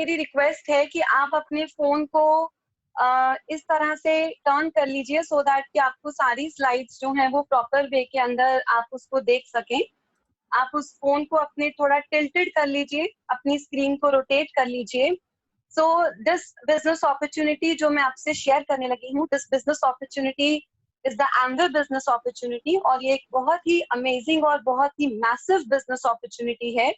मेरी रिक्वेस्ट है कि आप अपने फोन को इस तरह से टर्न कर लीजिए सो दैट कि आपको सारी स्लाइड्स जो हैं वो प्रॉपर वे के अंदर आप उसको देख सकें। आप उस फोन को अपने थोड़ा टिल्टेड कर लीजिए, अपनी स्क्रीन को रोटेट कर लीजिए। सो दिस बिजनेस अपॉर्चुनिटी जो मैं आपसे शेयर करने लगी हूँ, this business opportunity is the anger business opportunity, और ये एक बहुत ही अमेजिंग और बहुत ही मैसिव बिजनेस अपॉर्चुनिटी है।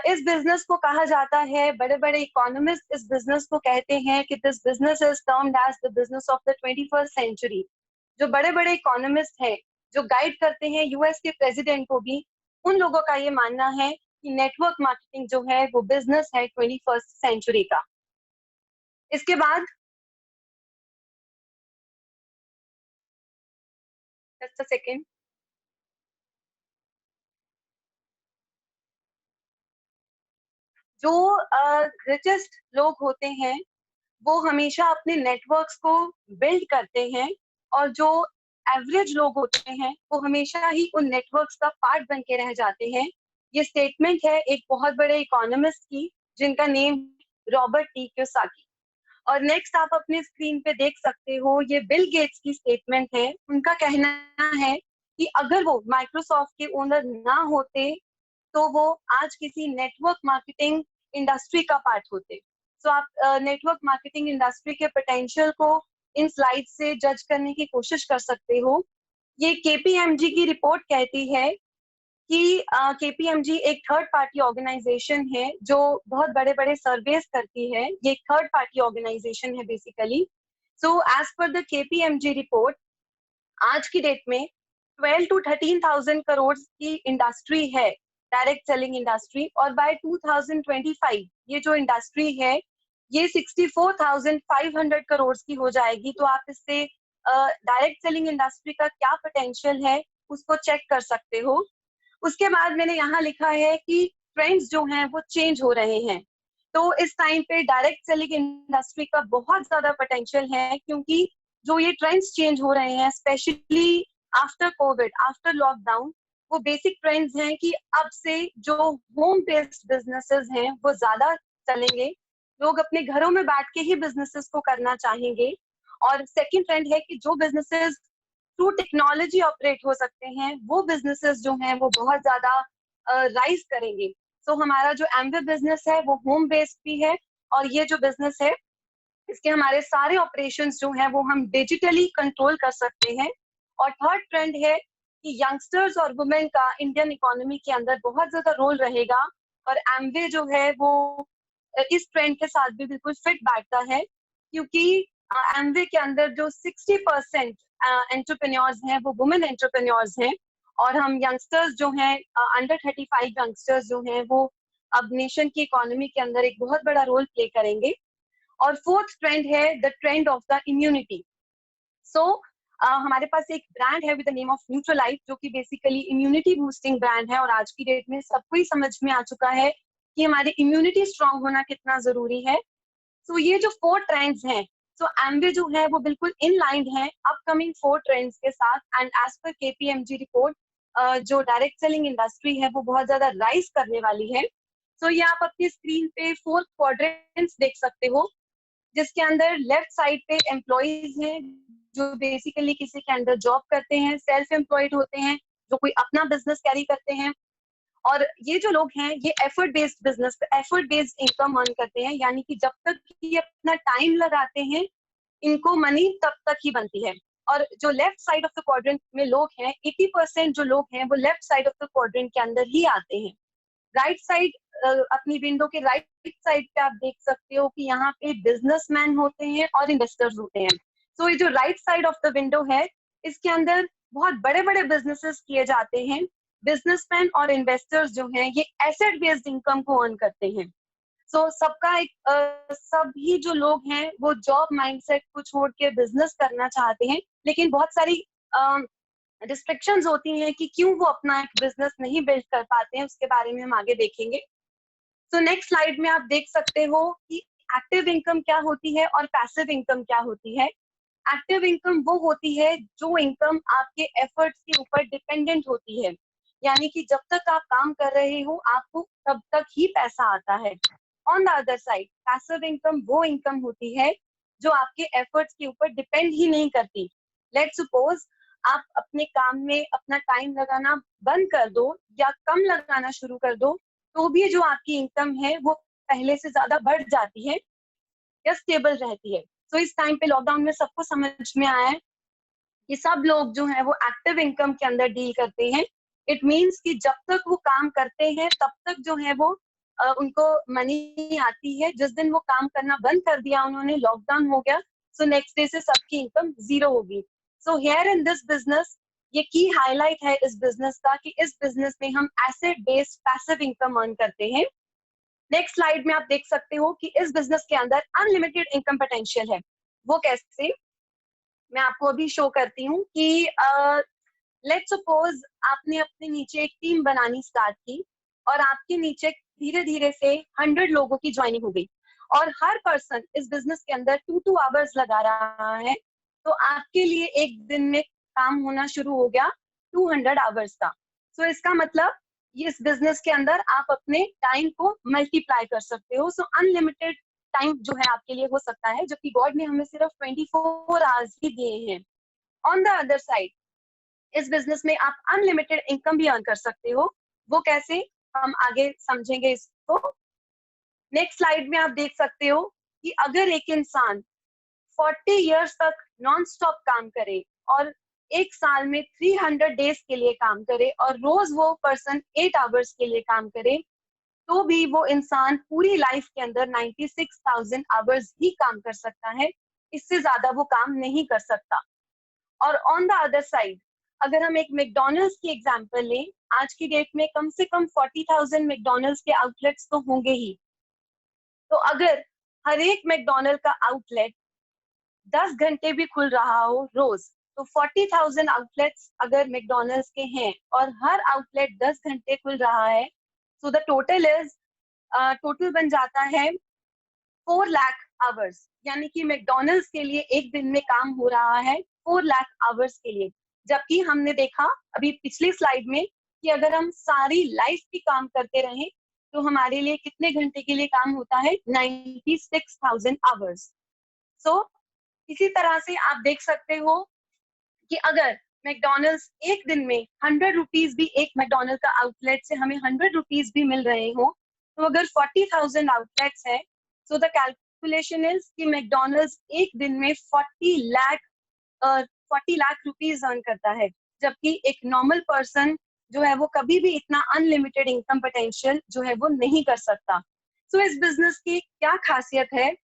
इस बिजनेस को कहा जाता है, बड़े बड़े इकोनॉमिस्ट इस बिजनेस को कहते हैं कि this business is termed as the business of the 21st century. जो बड़े बड़े इकोनॉमिस्ट हैं, जो गाइड करते हैं यूएस के प्रेसिडेंट को भी, उन लोगों का ये मानना है कि नेटवर्क मार्केटिंग जो है वो बिजनेस है 21st सेंचुरी का। इसके बाद जस्ट अ सेकेंड, जो रिचेस्ट लोग होते हैं वो हमेशा अपने नेटवर्क्स को बिल्ड करते हैं, और जो एवरेज लोग होते हैं वो हमेशा ही उन नेटवर्क्स का पार्ट बन के रह जाते हैं। ये स्टेटमेंट है एक बहुत बड़े इकोनॉमिस्ट की, जिनका नेम रॉबर्ट टी कियोसाकी। और नेक्स्ट आप अपने स्क्रीन पे देख सकते हो, ये बिल गेट्स की स्टेटमेंट है। उनका कहना है कि अगर वो माइक्रोसॉफ्ट के ओनर ना होते तो वो आज किसी नेटवर्क मार्केटिंग इंडस्ट्री का पार्ट होते। सो आप नेटवर्क मार्केटिंग इंडस्ट्री के पोटेंशियल को इन स्लाइड से जज करने की कोशिश कर सकते हो। ये केपीएमजी की रिपोर्ट कहती है कि केपीएमजी एक थर्ड पार्टी ऑर्गेनाइजेशन है जो बहुत बड़े बड़े सर्वेस करती है। ये एक थर्ड पार्टी ऑर्गेनाइजेशन है basically. So as per the KPMG report, आज की डेट में 12 to 13,000 करोड़ की इंडस्ट्री है, डायरेक्ट सेलिंग इंडस्ट्री, और बाय 2025 ये जो इंडस्ट्री है ये 64,500 करोड़ की हो जाएगी। तो आप इससे डायरेक्ट सेलिंग इंडस्ट्री का क्या पोटेंशियल है उसको चेक कर सकते हो। उसके बाद मैंने यहाँ लिखा है कि ट्रेंड्स जो हैं वो चेंज हो रहे हैं। तो इस टाइम पे डायरेक्ट सेलिंग इंडस्ट्री का बहुत ज्यादा पोटेंशियल है, क्योंकि जो ये ट्रेंड्स चेंज हो रहे हैं specially after Covid, after lockdown, वो बेसिक ट्रेंड्स हैं कि अब से जो होम बेस्ड बिजनेसेस हैं वो ज्यादा चलेंगे। लोग अपने घरों में बैठ के ही बिजनेसेस को करना चाहेंगे। और सेकंड ट्रेंड है कि जो बिजनेसेस थ्रू टेक्नोलॉजी ऑपरेट हो सकते हैं वो बिजनेसेस जो हैं वो बहुत ज्यादा राइज करेंगे। सो हमारा जो एम्बे बिजनेस है वो होम बेस्ड भी है, और ये जो बिजनेस है इसके हमारे सारे ऑपरेशंस जो हैं वो हम डिजिटली कंट्रोल कर सकते हैं। और थर्ड ट्रेंड है कि यंगस्टर्स और वुमेन का इंडियन इकोनॉमी के अंदर बहुत ज्यादा रोल रहेगा, और एमवे जो है वो इस ट्रेंड के साथ भी बिल्कुल फिट बैठता है, क्योंकि एमवे के अंदर जो 60% एंटरप्रेन्योर्स हैं वो वुमेन एंटरप्रेन्योर्स हैं, और हम यंगस्टर्स जो हैं अंडर 35 यंगस्टर्स जो हैं वो अब नेशन की इकोनॉमी के अंदर एक बहुत बड़ा रोल प्ले करेंगे। और फोर्थ ट्रेंड है the trend of the immunity. So हमारे पास एक ब्रांड है with the name of Nutrilite, जो कि बेसिकली इम्यूनिटी बूस्टिंग ब्रांड है, और आज की डेट में सबको ही समझ में आ चुका है कि हमारी इम्यूनिटी स्ट्रांग होना कितना जरूरी है। सो ये जो फोर ट्रेंड्स हैं, सो एम्बे जो है वो बिल्कुल इन लाइन है अपकमिंग फोर ट्रेंड्स के साथ। And as per KPMG report जो डायरेक्ट सेलिंग इंडस्ट्री है वो बहुत ज्यादा राइज करने वाली है। सो ये आप अपनी स्क्रीन पे फोर क्वाड्रेंट्स देख सकते हो, जिसके अंदर लेफ्ट साइड पे एम्प्लॉयज हैं जो बेसिकली किसी के अंडर जॉब करते हैं, सेल्फ एम्प्लॉयड होते हैं, जो कोई अपना बिजनेस कैरी करते हैं। और ये जो लोग हैं ये effort based business, effort based income earn करते हैं, यानी कि जब तक ये अपना टाइम लगाते हैं इनको मनी तब तक ही बनती है। और जो left side of the quadrant में लोग हैं, 80% जो लोग हैं वो left side of the quadrant के अंदर ही आते हैं। राइट साइड, अपनी विंडो के राइट साइड पे आप देख सकते हो कि यहाँ पे बिजनेसमैन होते हैं और इन्वेस्टर्स होते हैं। सो ये जो right side of the window है इसके अंदर बहुत बड़े बड़े बिजनेसेस किए जाते हैं। बिजनेसमैन और इन्वेस्टर्स जो हैं ये एसेट बेस्ड इनकम को अर्न करते हैं। सो सबका एक सभी जो लोग हैं वो जॉब माइंडसेट को छोड़ के बिजनेस करना चाहते हैं, लेकिन बहुत सारी रिस्ट्रिक्शंस होती हैं कि क्यों वो अपना एक बिजनेस नहीं बिल्ड कर पाते हैं, उसके बारे में हम आगे देखेंगे। सो नेक्स्ट स्लाइड में आप देख सकते हो कि एक्टिव इनकम क्या होती है और पैसिव इनकम क्या होती है। एक्टिव इनकम वो होती है जो इनकम आपके एफर्ट्स के ऊपर डिपेंडेंट होती है, यानी कि जब तक आप काम कर रहे हो आपको तब तक ही पैसा आता है। On the other side passive income वो इनकम होती है जो आपके एफर्ट्स के ऊपर डिपेंड ही नहीं करती। लेट्स सपोज आप अपने काम में अपना टाइम लगाना बंद कर दो या कम लगाना शुरू कर दो, तो भी जो आपकी इनकम है वो पहले से ज्यादा बढ़ जाती है या स्टेबल रहती है। तो इस टाइम पे लॉकडाउन में सबको समझ में आया है कि सब लोग जो है वो एक्टिव इनकम के अंदर डील करते हैं। इट मीन्स कि जब तक वो काम करते हैं तब तक जो है वो उनको मनी आती है। जिस दिन वो काम करना बंद कर दिया उन्होंने, लॉकडाउन हो गया, सो नेक्स्ट डे से सबकी इनकम जीरो होगी। So here in this business ये की हाईलाइट है इस बिजनेस का कि इस बिजनेस में हम asset based passive income earn करते हैं। नेक्स्ट स्लाइड में आप देख सकते हो कि इस बिजनेस के अंदर अनलिमिटेड इनकम पोटेंशियल है। वो कैसे, मैं आपको अभी शो करती हूँ कि लेट्स सपोज आपने अपने नीचे एक टीम बनानी स्टार्ट की और आपके नीचे धीरे धीरे से 100 लोगों की ज्वाइनिंग हो गई और हर पर्सन इस बिजनेस के अंदर 2 आवर्स लगा रहा है, तो आपके लिए एक दिन में काम होना शुरू हो गया 200 आवर्स का। सो इसका मतलब इस बिजनेस के अंदर आप अपने टाइम को मल्टीप्लाई कर सकते हो। सो अनलिमिटेड टाइम जो है आपके लिए हो सकता है, जबकि गॉड ने हमें सिर्फ 24 आवर्स ही दिए हैं। ऑन द अदर साइड इस बिजनेस में आप अनलिमिटेड इनकम भी अर्न कर सकते हो। वो कैसे, हम आगे समझेंगे इसको। नेक्स्ट स्लाइड में आप देख सकते हो कि अगर एक इंसान 40 इयर्स तक नॉन स्टॉप काम करे और एक साल में 300 डेज के लिए काम करे और रोज वो पर्सन 8 आवर्स के लिए काम करे, तो भी वो इंसान पूरी लाइफ के अंदर 96,000 आवर्स ही काम कर सकता है। इससे ज्यादा वो काम नहीं कर सकता। और ऑन द अदर साइड अगर हम एक मैकडॉनल्ड्स की एग्जांपल लें, आज की डेट में कम से कम 40,000 मैकडॉनल्ड्स के आउटलेट्स तो होंगे ही। तो अगर हर एक मैकडॉनल्ड का आउटलेट 10 घंटे भी खुल रहा हो रोज, तो 40,000 आउटलेट्स अगर मैकडॉनल्ड्स के हैं और हर आउटलेट 10 घंटे खुल रहा है, सो द टोटल बन जाता है 4 लाख आवर्स। यानी कि मैकडॉनल्ड्स के लिए एक दिन में काम हो रहा है 4 लाख आवर्स के लिए। जबकि हमने देखा अभी पिछली स्लाइड में कि अगर हम सारी लाइफ भी काम करते रहें तो हमारे लिए कितने घंटे के लिए काम होता है, 96,000 आवर्स। सो इसी तरह से आप देख सकते हो कि अगर मैकडॉनल्ड्स एक दिन में 100 रुपीज भी, एक मैकडॉनल्ड का आउटलेट से हमें 100 रुपीज भी मिल रहे हो, तो अगर 40,000 आउटलेट्स है, सो द कैलकुलेशन इज कि मैकडॉनल्ड्स एक दिन में 40 लाख रुपीज अर्न करता है। जबकि एक नॉर्मल पर्सन जो है वो कभी भी इतना अनलिमिटेड इनकम पोटेंशियल जो है वो नहीं कर सकता। सो इस बिजनेस की क्या खासियत है,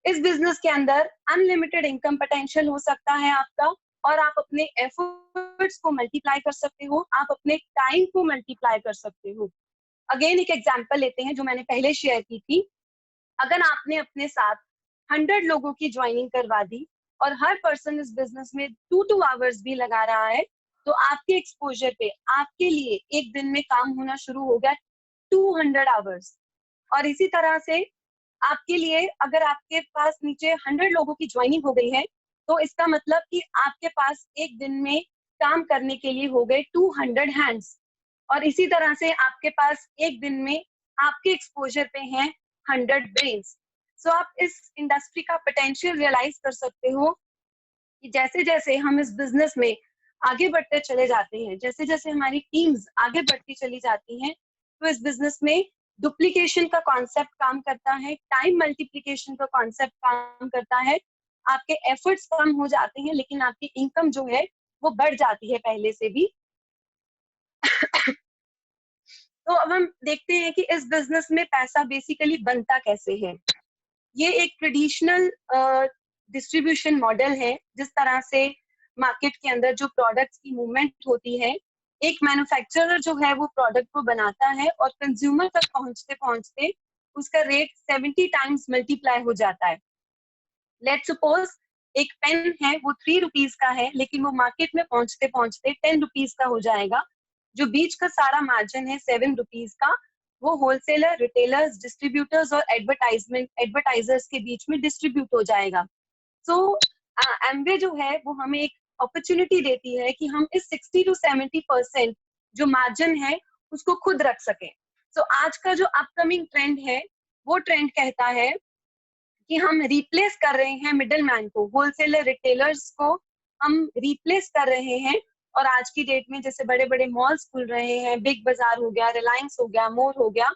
इस बिजनेस के अंदर अनलिमिटेड इनकम पोटेंशियल हो सकता है आपका, और आप अपने एफर्ट्स को मल्टीप्लाई कर सकते हो, आप अपने टाइम को मल्टीप्लाई कर सकते हो। अगेन एक एग्जांपल लेते हैं जो मैंने पहले शेयर की थी। अगर आपने अपने साथ 100 लोगों की ज्वाइनिंग करवा दी और हर पर्सन इस बिजनेस में 2 आवर्स भी लगा रहा है, तो आपके एक्सपोजर पे आपके लिए एक दिन में काम होना शुरू हो गया 200 आवर्स। और इसी तरह से आपके लिए अगर आपके पास नीचे 100 लोगों की ज्वाइनिंग हो गई है, तो इसका मतलब कि आपके पास एक दिन में काम करने के लिए हो गए 200 हैंड्स। और इसी तरह से आपके पास एक दिन में आपके एक्सपोजर पे हैं 100 ब्रेन्स। सो आप इस इंडस्ट्री का पोटेंशियल रियलाइज कर सकते हो कि जैसे जैसे हम इस बिजनेस में आगे बढ़ते चले जाते हैं, जैसे जैसे हमारी टीम्स आगे बढ़ती चली जाती हैं, तो इस बिजनेस में डुप्लीकेशन का कॉन्सेप्ट काम करता है, टाइम मल्टीप्लीकेशन का कॉन्सेप्ट काम करता है। आपके एफर्ट्स कम हो जाते हैं लेकिन आपकी इनकम जो है वो बढ़ जाती है पहले से भी। तो अब हम देखते हैं कि इस बिजनेस में पैसा बेसिकली बनता कैसे है। ये एक ट्रेडिशनल डिस्ट्रीब्यूशन मॉडल है, जिस तरह से मार्केट के अंदर जो प्रोडक्ट्स की मूवमेंट होती है, एक मैन्युफैक्चरर जो है वो प्रोडक्ट को बनाता है और कंज्यूमर तक पहुंचते पहुंचते उसका रेट 70 टाइम्स मल्टीप्लाई हो जाता है। लेट्स सपोज एक पेन है वो 3 रुपीज का है, लेकिन वो मार्केट में पहुंचते पहुंचते 10 रुपीज का हो जाएगा। जो बीच का सारा मार्जिन है 7 रुपीज का, वो होलसेलर, रिटेलर्स, डिस्ट्रीब्यूटर्स और एडवर्टाइजर्स के बीच में डिस्ट्रीब्यूट हो जाएगा। सो एमवे जो है वो हमें एक अपॉर्चुनिटी देती है कि हम इस 60 to 70% जो मार्जिन है उसको खुद रख सकें। सो आज का जो अपकमिंग ट्रेंड है वो ट्रेंड कहता है कि हम रिप्लेस कर रहे हैं मिडिल मैन को, होलसेलर रिटेलर्स को हम रिप्लेस कर रहे हैं। और आज की डेट में जैसे बड़े बड़े मॉल्स खुल रहे हैं, बिग बाजार हो गया, रिलायंस हो गया, मोर हो गया,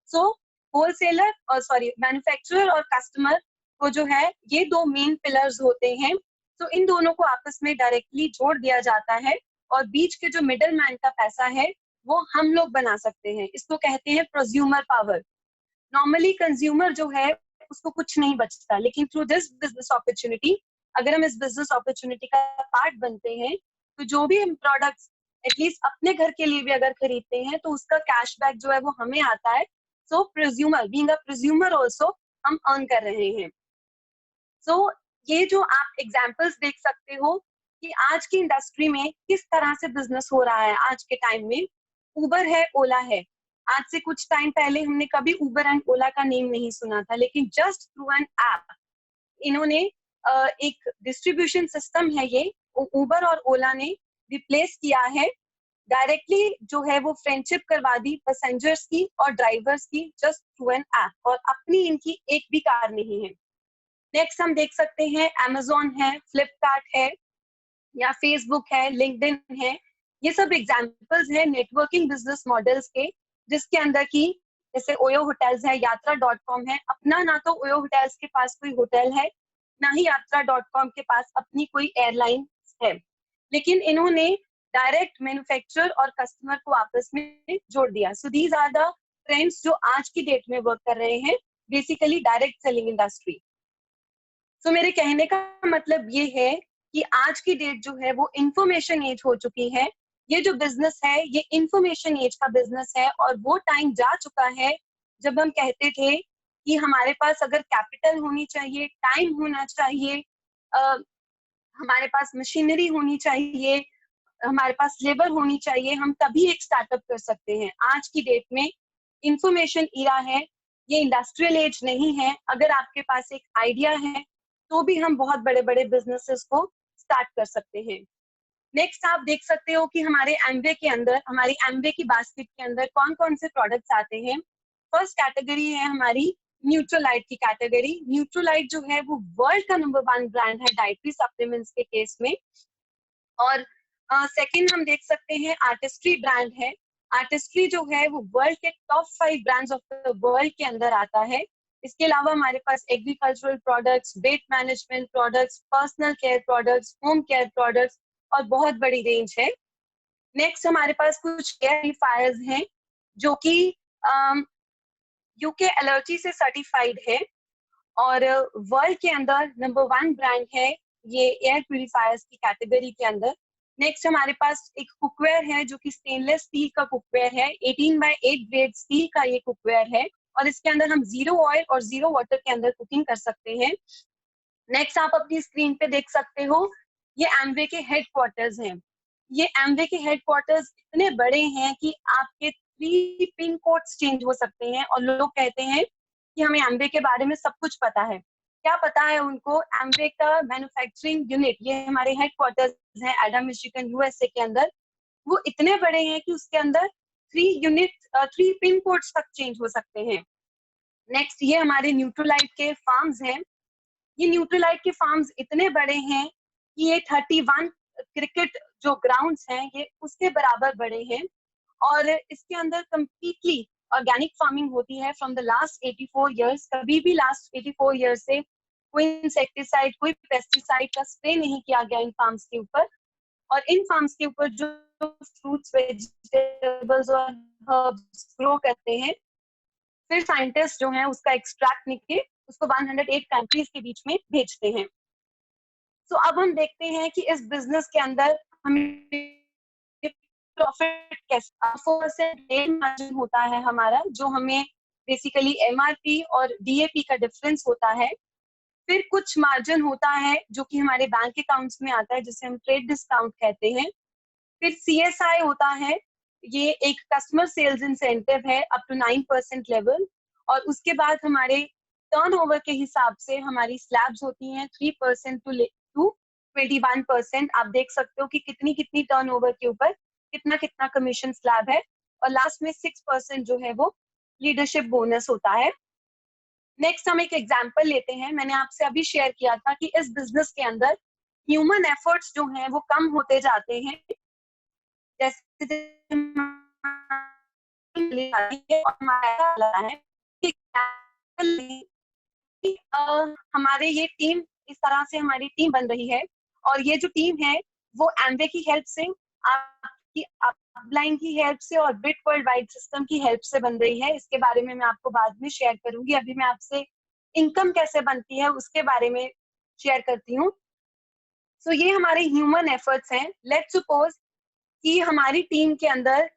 सो होलसेलर और सॉरी मैन्युफैक्चरर और कस्टमर को जो है ये दो मेन पिलर्स होते हैं। तो इन दोनों को आपस में डायरेक्टली जोड़ दिया जाता है और बीच के जो मिडिल मैन का पैसा है वो हम लोग बना सकते हैं। इसको कहते हैं प्रोज्यूमर पावर। नॉर्मली कंज्यूमर जो है उसको कुछ नहीं बचता, लेकिन थ्रू दिस बिजनेस अपॉर्चुनिटी, अगर हम इस बिजनेस अपॉर्चुनिटी का पार्ट बनते हैं तो जो भी हम प्रोडक्ट्स एटलीस्ट अपने घर के लिए भी अगर खरीदते हैं तो उसका कैशबैक जो है वो हमें आता है। सो prosumer, being a prosumer also हम अर्न कर रहे हैं। सो ये जो आप एग्जाम्पल्स देख सकते हो कि आज की इंडस्ट्री में किस तरह से बिजनेस हो रहा है। आज के टाइम में उबर है, ओला है। आज से कुछ टाइम पहले हमने कभी उबर एंड ओला का नेम नहीं सुना था, लेकिन जस्ट थ्रू एन ऐप इन्होंने एक डिस्ट्रीब्यूशन सिस्टम है ये उबर और ओला ने रिप्लेस किया है। डायरेक्टली जो है वो फ्रेंडशिप करवा दी पैसेंजर्स की और ड्राइवर्स की जस्ट थ्रू एन ऐप, और अपनी इनकी एक भी कार नहीं है। नेक्स्ट हम देख सकते हैं Amazon है, फ्लिपकार्ट है, या फेसबुक है, लिंक्डइन है। ये सब एग्जांपल्स हैं नेटवर्किंग बिजनेस मॉडल्स के, जिसके अंदर की जैसे ओयो होटल्स है, यात्रा.com है। अपना ना तो ओयो होटल्स के पास कोई होटल है, ना ही यात्रा.com के पास अपनी कोई एयरलाइन है, लेकिन इन्होंने डायरेक्ट मैन्युफैक्चरर और कस्टमर को आपस में जोड़ दिया। So these are the trends जो आज की डेट में वर्क कर रहे हैं, basically direct selling industry. So मेरे कहने का मतलब ये है कि आज की डेट जो है वो इंफॉर्मेशन एज हो चुकी है। ये जो बिजनेस है ये इंफॉर्मेशन एज का बिजनेस है, और वो टाइम जा चुका है जब हम कहते थे कि हमारे पास अगर कैपिटल होनी चाहिए, टाइम होना चाहिए, अ, हमारे पास मशीनरी होनी चाहिए, हमारे पास लेबर होनी चाहिए, हम तभी एक स्टार्टअप कर सकते हैं। आज की डेट में इंफॉर्मेशन इरा है, ये इंडस्ट्रियल एज नहीं है। अगर आपके पास एक आइडिया है तो भी हम बहुत बड़े बड़े बिजनेसेस को स्टार्ट कर सकते हैं। नेक्स्ट आप देख सकते हो कि हमारे एमवे के अंदर, हमारी एमवे की बास्केट के अंदर कौन कौन से प्रोडक्ट्स आते हैं। फर्स्ट कैटेगरी है हमारी न्यूट्रोलाइट की कैटेगरी। न्यूट्रोलाइट जो है वो वर्ल्ड का नंबर 1 ब्रांड है डाइटरी सप्लीमेंट्स के केस में। और सेकंड हम देख सकते हैं आर्टिस्ट्री ब्रांड है। आर्टिस्ट्री जो है वो वर्ल्ड के top 5 brands of the world के अंदर आता है। इसके अलावा हमारे पास agricultural products, weight management products, personal care products, home care products और बहुत बड़ी रेंज है। नेक्स्ट हमारे पास कुछ एयर प्यूरिफायर्स हैं जो कि यूके एलर्जी से सर्टिफाइड है और वर्ल्ड के अंदर नंबर 1 ब्रांड है ये एयर प्यूरिफायर्स की कैटेगरी के अंदर। नेक्स्ट हमारे पास एक कुकवेयर है जो कि स्टेनलेस स्टील का कुकवेयर है। 18x8 ग्रेड स्टील का ये कुकवेयर है और इसके अंदर हम 0 ऑयल और 0 वाटर के अंदर कुकिंग कर सकते हैं। नेक्स्ट आप अपनी स्क्रीन पे देख सकते हो ये एमवे के हेडक्वार्टर्स हैं। ये एमवे के हेडक्वार्टर्स इतने बड़े हैं कि आपके 3 पिन कोड्स चेंज हो सकते हैं, और लोग कहते हैं कि हमें एमवे के बारे में सब कुछ पता है। क्या पता है उनको? एमवे का मैन्युफैक्चरिंग यूनिट, ये हमारे हेडक्वार्टर्स हैं एडम मिशिगन यूएसए के अंदर, वो इतने बड़े हैं कि उसके अंदर 3 पिन कोड्स तक चेंज हो सकते हैं। नेक्स्ट ये हमारे न्यूट्रोलाइट के फार्म्स हैं। ये न्यूट्रलाइट के फार्म्स इतने बड़े हैं कि ये 31 क्रिकेट जो ग्राउंड्स हैं ये उसके बराबर बड़े हैं, और इसके अंदर कंप्लीटली ऑर्गेनिक फार्मिंग होती है फ्रॉम द लास्ट 84 इयर्स। कभी भी लास्ट 84 इयर्स से कोई इंसेक्टिसाइड, कोई पेस्टिसाइड का स्प्रे नहीं किया गया इन फार्म्स के ऊपर। और इन फार्म्स के ऊपर जो फ्रूट्स, वेजिटेबल्स और हर्ब्स ग्रो करते हैं, फिर साइंटिस्ट जो हैं उसका एक्सट्रैक्ट निकले उसको 108 कंट्रीज के बीच में भेजते हैं। तो अब हम देखते हैं कि इस बिजनेस के अंदर हमें प्रॉफिट कैसे, 4% मार्जिन होता है हमारा, जो हमें बेसिकली एमआरपी और डीएपी का डिफरेंस होता है। फिर कुछ मार्जिन होता है जो कि हमारे बैंक अकाउंट्स में आता है, जिसे हम ट्रेड डिस्काउंट कहते हैं। फिर सीएसआई होता है, ये एक कस्टमर सेल्स इंसेंटिव है अप टू 9% लेवल। और उसके बाद हमारे टर्नओवर के हिसाब से हमारी स्लैब्स होती हैं 3% टू 21%। आप देख सकते हो कि कितनी कितनी टर्नओवर के ऊपर कितना कितना कमीशन स्लैब है। और लास्ट में 6% जो है वो लीडरशिप बोनस होता है। नेक्स्ट हम एक एग्जांपल लेते हैं। मैंने आपसे अभी शेयर किया था कि इस बिजनेस के अंदर ह्यूमन एफर्ट्स जो हैं वो कम होते जाते हैं, जैसे हमारे ये टीम, इस तरह से हमारी टीम बन रही है, और ये जो टीम है वो एमवे की हेल्प से, आपकी अपलाइन की हेल्प से और बिट वर्ल्ड वाइड सिस्टम की हेल्प से बन रही है। इसके बारे में मैं आपको बाद में शेयर करूंगी। अभी मैं आपसे इनकम कैसे बनती है उसके बारे में शेयर करती हूँ। सो ये हमारे ह्यूमन एफर्ट्स हैं। लेट्स सपोज कि हमारी टीम के अंदर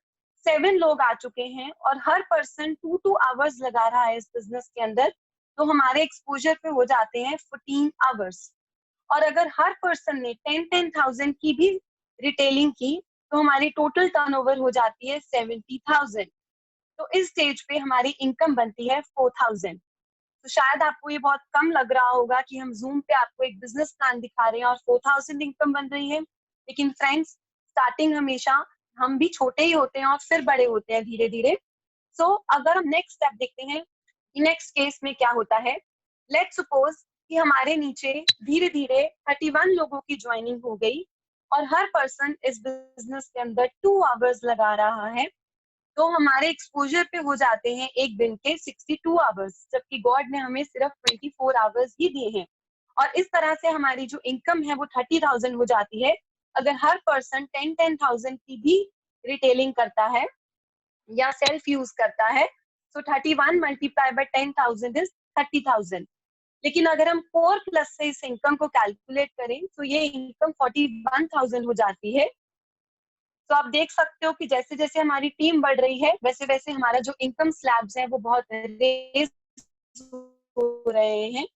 7 लोग आ चुके हैं और हर पर्सन 2 आवर्स लगा रहा है इस बिजनेस के अंदर, तो हमारे एक्सपोजर पे हो जाते हैं 14 आवर्स। और अगर हर पर्सन ने 10,000 की भी रिटेलिंग की तो हमारी टोटल टर्नओवर हो जाती है 70,000। तो इस स्टेज पे हमारी इनकम बनती है 4,000। तो शायद आपको ये बहुत कम लग रहा होगा कि हम जूम पे आपको एक बिजनेस प्लान दिखा रहे हैं और 4,000 इनकम बन रही है, लेकिन फ्रेंड्स स्टार्टिंग हमेशा हम भी छोटे ही होते हैं और फिर बड़े होते हैं धीरे धीरे। सो अगर हम नेक्स्ट स्टेप देखते हैं, नेक्स्ट केस में क्या होता है। लेट्स सपोज कि हमारे नीचे धीरे धीरे 31 लोगों की ज्वाइनिंग हो गई और हर पर्सन इस बिजनेस के अंदर 2 आवर्स लगा रहा है, तो हमारे एक्सपोजर पे हो जाते हैं एक दिन के 62 आवर्स, जबकि गॉड ने हमें सिर्फ 24 आवर्स ही दिए हैं। और इस तरह से हमारी जो इनकम है वो 30,000 हो जाती है अगर हर पर्सन 10,000 की भी रिटेलिंग करता है या सेल्फ यूज करता है। सो 31 मल्टीप्लाई बाय 10,000 इज 30,000। लेकिन अगर हम 4+ से इस इनकम को कैलकुलेट करें तो ये इनकम 41,000 हो जाती है। तो आप देख सकते हो कि जैसे जैसे हमारी टीम बढ़ रही है वैसे वैसे हमारा जो इनकम स्लैब्स है वो बहुत रेज हो रहे हैं।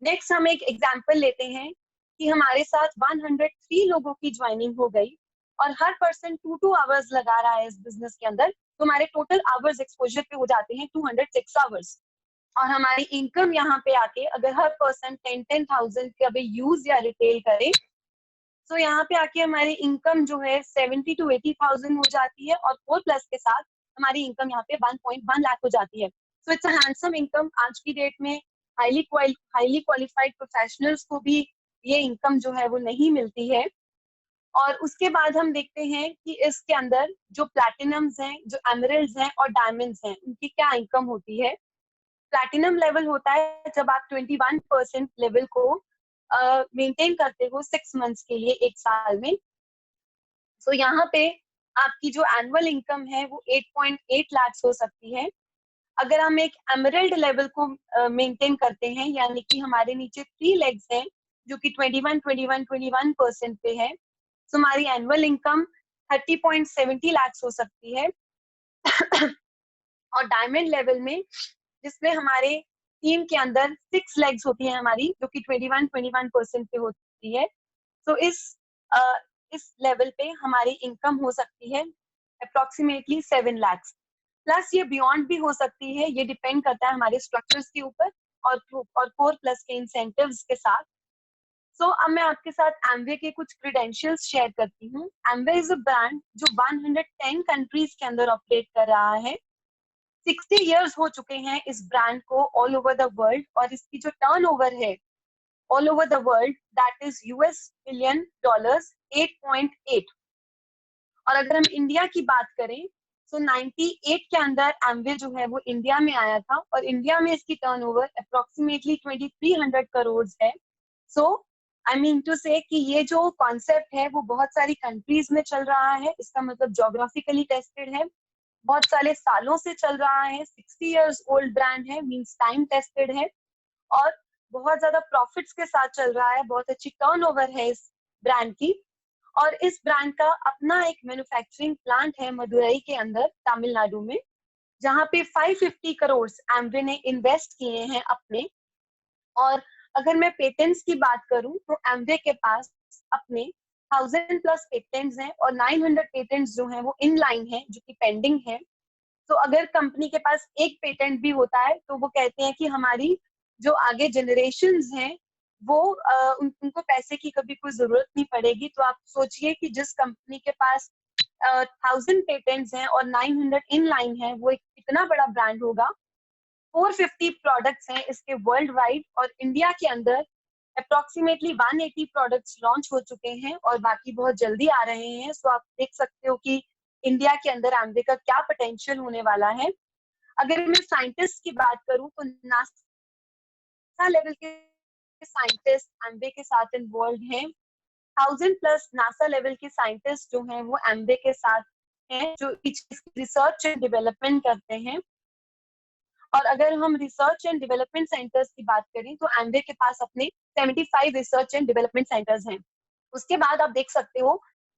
नेक्स्ट हम एक एग्जांपल लेते हैं कि हमारे साथ 103 लोगों की ज्वाइनिंग हो गई और हर पर्सन 2 आवर्स लगा रहा है इस बिजनेस के अंदर, तो हमारे टोटल आवर्स एक्सपोजर पे हो जाते हैं 206 आवर्स। और हमारी इनकम यहाँ पे आके अगर हर पर्सन 10,000 का भी यूज या रिटेल करे तो यहाँ पे आके हमारी इनकम जो है 70 to 80,000 हो जाती है और 4+ के साथ हमारी इनकम यहाँ पे 1.1 लाख हो जाती है। So it's handsome income. आज की डेट में हाईली क्वालिफाइड प्रोफेशनल्स को भी ये इनकम जो है वो नहीं मिलती है। और उसके बाद हम देखते हैं कि इसके अंदर जो प्लैटिनम्स हैं, जो एमरल्ड्स हैं और डायमंड्स हैं, उनकी क्या इनकम होती है। प्लैटिनम लेवल होता है जब आप 21% लेवल को मेंटेन करते हो 6 मंथ्स के लिए, एक साल में। सो यहाँ पे आपकी जो एनुअल इनकम है वो 8.8 लाख हो सकती है। अगर हम एक एमरल्ड लेवल को मेंटेन करते हैं, यानी कि हमारे नीचे 3 लेग्स हैं जो कि 21 पे है, तो हमारी एनुअल इनकम 30.70 लाख हो सकती है। और डायमंड लेवल में जिसमें हमारे टीम के अंदर 6 लेग्स होती है हमारी, जो कि 21 पे होती है, तो इस लेवल पे हमारी इनकम हो सकती है अप्रोक्सीमेटली 7 लाख। प्लस ये बियॉन्ड भी हो सकती है, ये डिपेंड करता है हमारे स्ट्रक्चर्स के ऊपर और 4+ के इंसेंटिव्स के साथ। सो अब मैं आपके साथ एमवे के कुछ क्रेडेंशियल्स शेयर करती हूँ। एमवे इज अ ब्रांड जो 110 कंट्रीज के अंदर ऑपरेट कर रहा है। 60 इयर्स हो चुके हैं इस ब्रांड को ऑल ओवर द वर्ल्ड, और इसकी जो टर्नओवर है all over the world that is US billion dollars 8.8। और अगर हम इंडिया की बात करें तो 98 के अंदर एमवे जो है वो इंडिया में आया था और इंडिया में इसकी टर्नओवर अप्रोक्सीमेटली 2300 करोड़ है। सो आई मीन टू से कि ये जो कॉन्सेप्ट है वो बहुत सारी कंट्रीज में चल रहा है, इसका मतलब जोग्राफिकली टेस्टेड है, बहुत सारे सालों से चल रहा है, 60 इयर्स ओल्ड ब्रांड है, मींस टाइम टेस्टेड है, और बहुत ज्यादा प्रॉफिट्स के साथ चल रहा है, बहुत अच्छी टर्नओवर है इस ब्रांड की। और इस ब्रांड का अपना एक मैन्युफैक्चरिंग प्लांट है मदुरई के अंदर तमिलनाडु में, जहाँ पे 550 करोड़ एमवे ने इन्वेस्ट किए हैं अपने। और अगर मैं पेटेंट्स की बात करूं तो एमवे के पास अपने 1000+ पेटेंट्स हैं और 900 पेटेंट्स जो हैं वो इन लाइन है, जो कि पेंडिंग है। तो अगर कंपनी के पास एक पेटेंट भी होता है तो वो कहते हैं कि हमारी जो आगे जनरेशन्स हैं वो उनको पैसे की कभी कोई जरूरत नहीं पड़ेगी। तो आप सोचिए कि जिस कंपनी के पास 1000 पेटेंट्स हैं और 900 इन लाइन है, वो एक कितना बड़ा ब्रांड होगा। 450 प्रोडक्ट्स हैं इसके वर्ल्ड वाइड, और इंडिया के अंदर अप्रोक्सीमेटली 180 प्रोडक्ट्स लॉन्च हो चुके हैं और बाकी बहुत जल्दी आ रहे हैं। सो आप देख सकते हो कि इंडिया के अंदर एमवे का क्या पोटेंशियल होने वाला है। अगर मैं साइंटिस्ट की बात करूं तो नासा लेवल के साइंटिस्ट एमवे के साथ इन्वॉल्व हैं। 1000+ नासा लेवल के साइंटिस्ट जो हैं वो एमवे के साथ हैं, जो रिसर्च एंड डेवलपमेंट करते हैं। और अगर हम रिसर्च एंड डेवलपमेंट सेंटर्स की बात करें तो एमवे के पास अपने 75 रिसर्च एंड डेवलपमेंट सेंटर्स हैं। उसके बाद आप देख सकते हो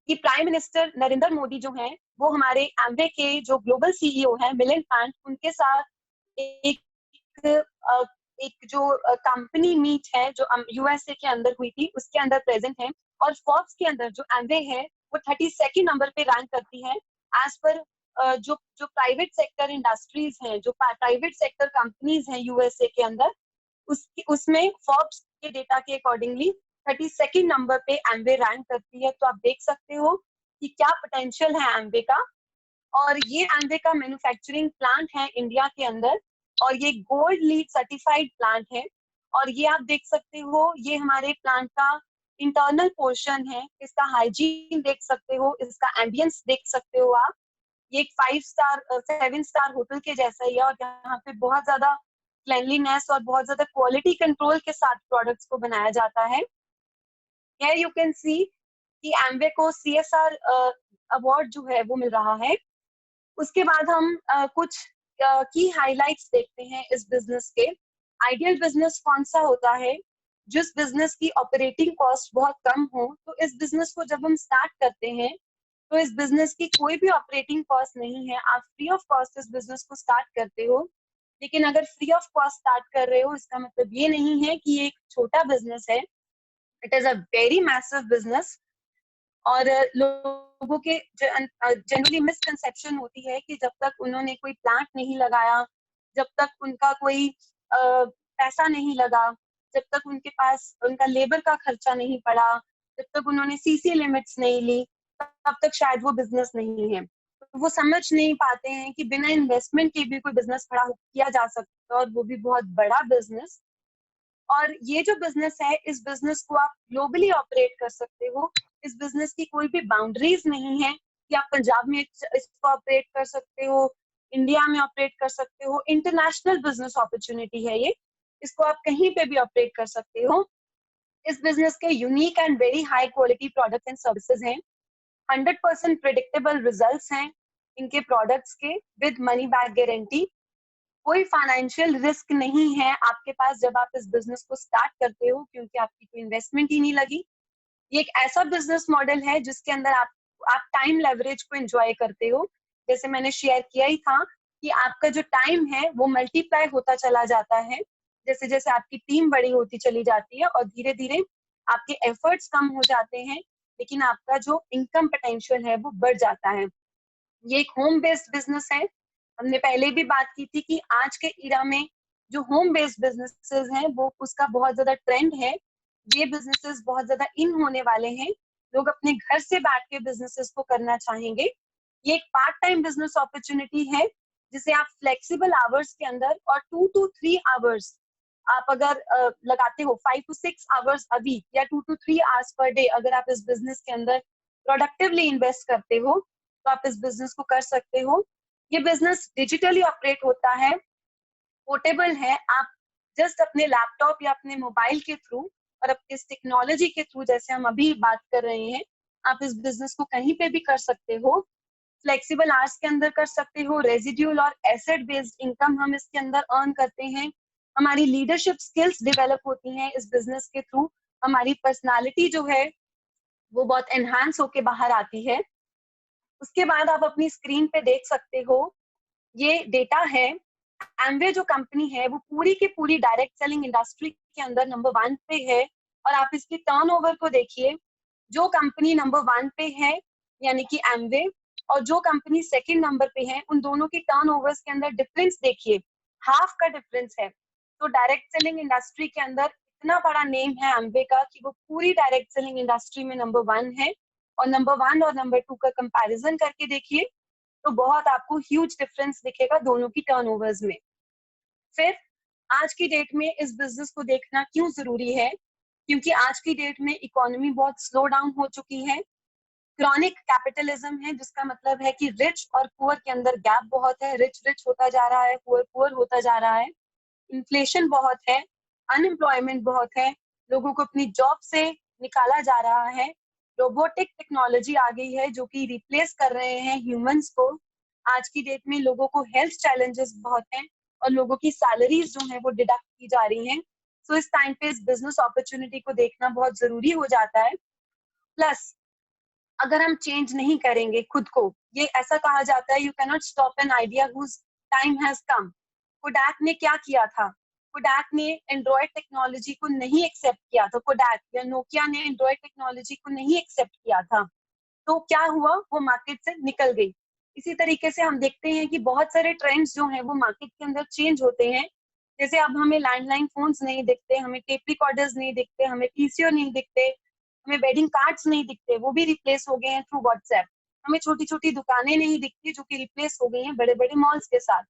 कि प्राइम मिनिस्टर नरेंद्र मोदी जो हैं वो हमारे एमवे के जो ग्लोबल सीईओ हैं मिलिंद पांट, उनके साथ एक एक जो कंपनी मीट है जो यूएसए के अंदर हुई थी उसके अंदर प्रेजेंट है। और फोर्ब्स के अंदर जो एमवे है वो 32 नंबर पे रैंक करती है एज पर जो जो प्राइवेट सेक्टर इंडस्ट्रीज हैं, जो प्राइवेट सेक्टर कंपनीज हैं यूएसए के अंदर, उसमें फोर्ब्स के डेटा के अकॉर्डिंगली 32 नंबर पे एमवे रैंक करती है। तो आप देख सकते हो कि क्या पोटेंशियल है एमवे का। और ये एमवे का मैन्युफैक्चरिंग प्लांट है इंडिया के अंदर, और ये गोल्ड लीड सर्टिफाइड प्लांट है। और ये आप देख सकते हो, ये हमारे प्लांट का इंटरनल पोर्शन है, इसका हाइजीन देख सकते हो, इसका एम्बियंस देख सकते हो आप। ये एक 5 स्टार 7 स्टार होटल के जैसा ही है, और यहाँ पे बहुत ज्यादा क्लेanलीनेस और बहुत ज्यादा क्वालिटी कंट्रोल के साथ प्रोडक्ट्स को बनाया जाता है। Here you can see कि एमवे को CSR अवार्ड जो है वो मिल रहा है। उसके बाद हम कुछ की हाइलाइट्स देखते हैं इस बिजनेस के। आइडियल बिजनेस कौन सा होता है? जिस बिजनेस की ऑपरेटिंग कॉस्ट बहुत कम हो। तो इस बिजनेस को जब हम स्टार्ट करते हैं तो इस बिजनेस की कोई भी ऑपरेटिंग कॉस्ट नहीं है, आप फ्री ऑफ कॉस्ट इस बिजनेस को स्टार्ट करते हो। लेकिन अगर फ्री ऑफ कॉस्ट स्टार्ट कर रहे हो इसका मतलब ये नहीं है कि ये एक छोटा बिजनेस है। It is a very massive business. और लोगों के जनरली मिसकंसेप्शन होती है कि जब तक उन्होंने कोई प्लांट नहीं लगाया, जब तक उनका कोई पैसा नहीं लगा, जब तक उनके पास उनका लेबर का खर्चा नहीं पड़ा, जब तक उन्होंने सीसी लिमिट्स नहीं ली, तब तक शायद वो बिजनेस नहीं है। तो वो समझ नहीं पाते हैं कि बिना इन्वेस्टमेंट के भी कोई बिजनेस खड़ा किया जा सकता है, और वो भी बहुत बड़ा बिजनेस। और ये जो बिजनेस है, इस बिजनेस को आप ग्लोबली ऑपरेट कर सकते हो। इस बिजनेस की कोई भी बाउंड्रीज नहीं है कि आप पंजाब में इसको ऑपरेट कर सकते हो, इंडिया में ऑपरेट कर सकते हो। इंटरनेशनल बिजनेस अपॉर्चुनिटी है ये, इसको आप कहीं पे भी ऑपरेट कर सकते हो। इस बिजनेस के unique and very high quality product and services हैं। 100% प्रिडिक्टेबल रिजल्ट्स हैं इनके प्रोडक्ट्स के, विद मनी बैक गारंटी। कोई फाइनेंशियल रिस्क नहीं है आपके पास जब आप इस बिजनेस को स्टार्ट करते हो, क्योंकि आपकी कोई इन्वेस्टमेंट ही नहीं लगी। ये एक ऐसा बिजनेस मॉडल है जिसके अंदर आप टाइम लेवरेज को एंजॉय करते हो। जैसे मैंने शेयर किया ही था कि आपका जो टाइम है वो मल्टीप्लाई होता चला जाता है जैसे जैसे आपकी टीम बड़ी होती चली जाती है, और धीरे धीरे आपके एफर्ट्स कम हो जाते हैं, लेकिन आपका जो इनकम पोटेंशियल है वो बढ़ जाता है। ये एक होम बेस्ड बिजनेस है। हमने पहले भी बात की थी कि आज के इरा में जो होम बेस्ड बिजनेसेस हैं वो उसका बहुत ज्यादा ट्रेंड है। ये बिजनेसेस बहुत ज्यादा इन होने वाले हैं। लोग अपने घर से बैठ के बिजनेसेस को करना चाहेंगे। ये एक पार्ट टाइम बिजनेस अपॉर्चुनिटी है जिसे आप फ्लेक्सिबल आवर्स के अंदर और 2 to 3 आवर्स आप अगर लगाते हो, 5 to 6 आवर्स अ वीक या 2 to 3 आवर्स पर डे, अगर आप इस बिजनेस के अंदर प्रोडक्टिवली इन्वेस्ट करते हो तो आप इस बिजनेस को कर सकते हो। ये बिजनेस डिजिटली ऑपरेट होता है, पोर्टेबल है। आप जस्ट अपने लैपटॉप या अपने मोबाइल के थ्रू और अपने इस टेक्नोलॉजी के थ्रू, जैसे हम अभी बात कर रहे हैं, आप इस बिजनेस को कहीं पे भी कर सकते हो। फ्लेक्सिबल आवर्स के अंदर कर सकते हो। रेजिड्यूल और एसेट बेस्ड इनकम हम इसके अंदर अर्न करते हैं। हमारी लीडरशिप स्किल्स डेवलप होती हैं इस बिजनेस के थ्रू। हमारी पर्सनालिटी जो है वो बहुत एनहांस होके बाहर आती है। उसके बाद आप अपनी स्क्रीन पे देख सकते हो, ये डेटा है। एमवे जो कंपनी है वो पूरी की पूरी डायरेक्ट सेलिंग इंडस्ट्री के अंदर नंबर 1 पे है। और आप इसकी टर्नओवर को देखिए, जो कंपनी नंबर 1 पे है यानी कि एमवे, और जो कंपनी सेकंड नंबर पे है, उन दोनों की टर्नओवर्स के अंदर डिफरेंस देखिए, हाफ का डिफरेंस है। तो डायरेक्ट सेलिंग इंडस्ट्री के अंदर इतना बड़ा नेम है एमवे का कि वो पूरी डायरेक्ट सेलिंग इंडस्ट्री में नंबर 1 है। और नंबर 1 और नंबर 2 का कंपैरिजन करके देखिए तो बहुत आपको ह्यूज डिफरेंस दिखेगा दोनों की टर्नओवर्स में। फिर आज की डेट में इस बिजनेस को देखना क्यों जरूरी है, क्योंकि आज की डेट में इकोनॉमी बहुत स्लो डाउन हो चुकी है, क्रॉनिक कैपिटलिज्म है, जिसका मतलब है कि रिच और पुअर के अंदर गैप बहुत है, रिच रिच होता जा रहा है, पुअर पुअर होता जा रहा है, इन्फ्लेशन बहुत है, अनएम्प्लॉयमेंट बहुत है, लोगों को अपनी जॉब से निकाला जा रहा है, रोबोटिक टेक्नोलॉजी आ गई है जो कि रिप्लेस कर रहे हैं ह्यूमंस को। आज की डेट में लोगों को हेल्थ चैलेंजेस बहुत हैं और लोगों की सैलरीज जो है वो डिडक्ट की जा रही हैं। सो इस टाइम पे इस बिजनेस अपॉर्चुनिटी को देखना बहुत जरूरी हो जाता है। प्लस अगर हम चेंज नहीं करेंगे खुद को, ये ऐसा कहा जाता है, you can not stop an idea whose time has come. Kodak ने क्या किया था? कोडैक ने एंड्रॉयड टेक्नोलॉजी को नहीं एक्सेप्ट किया था, कोडैक या नोकिया ने एंड्रॉयड टेक्नोलॉजी को नहीं एक्सेप्ट किया था, तो क्या हुआ, वो मार्केट से निकल गई। इसी तरीके से हम देखते हैं कि बहुत सारे ट्रेंड्स जो हैं वो मार्केट के अंदर चेंज होते हैं। जैसे अब हमें लैंडलाइन फोन्स नहीं दिखते, हमें टेप रिकॉर्डर्स नहीं दिखते, हमें पीसीओ नहीं दिखते, हमें वेडिंग कार्ड्स नहीं दिखते, वो भी रिप्लेस हो गए हैं थ्रू व्हाट्सएप। हमें छोटी छोटी दुकानें नहीं दिखती जो कि रिप्लेस हो गई हैं बड़े बड़े मॉल्स के साथ।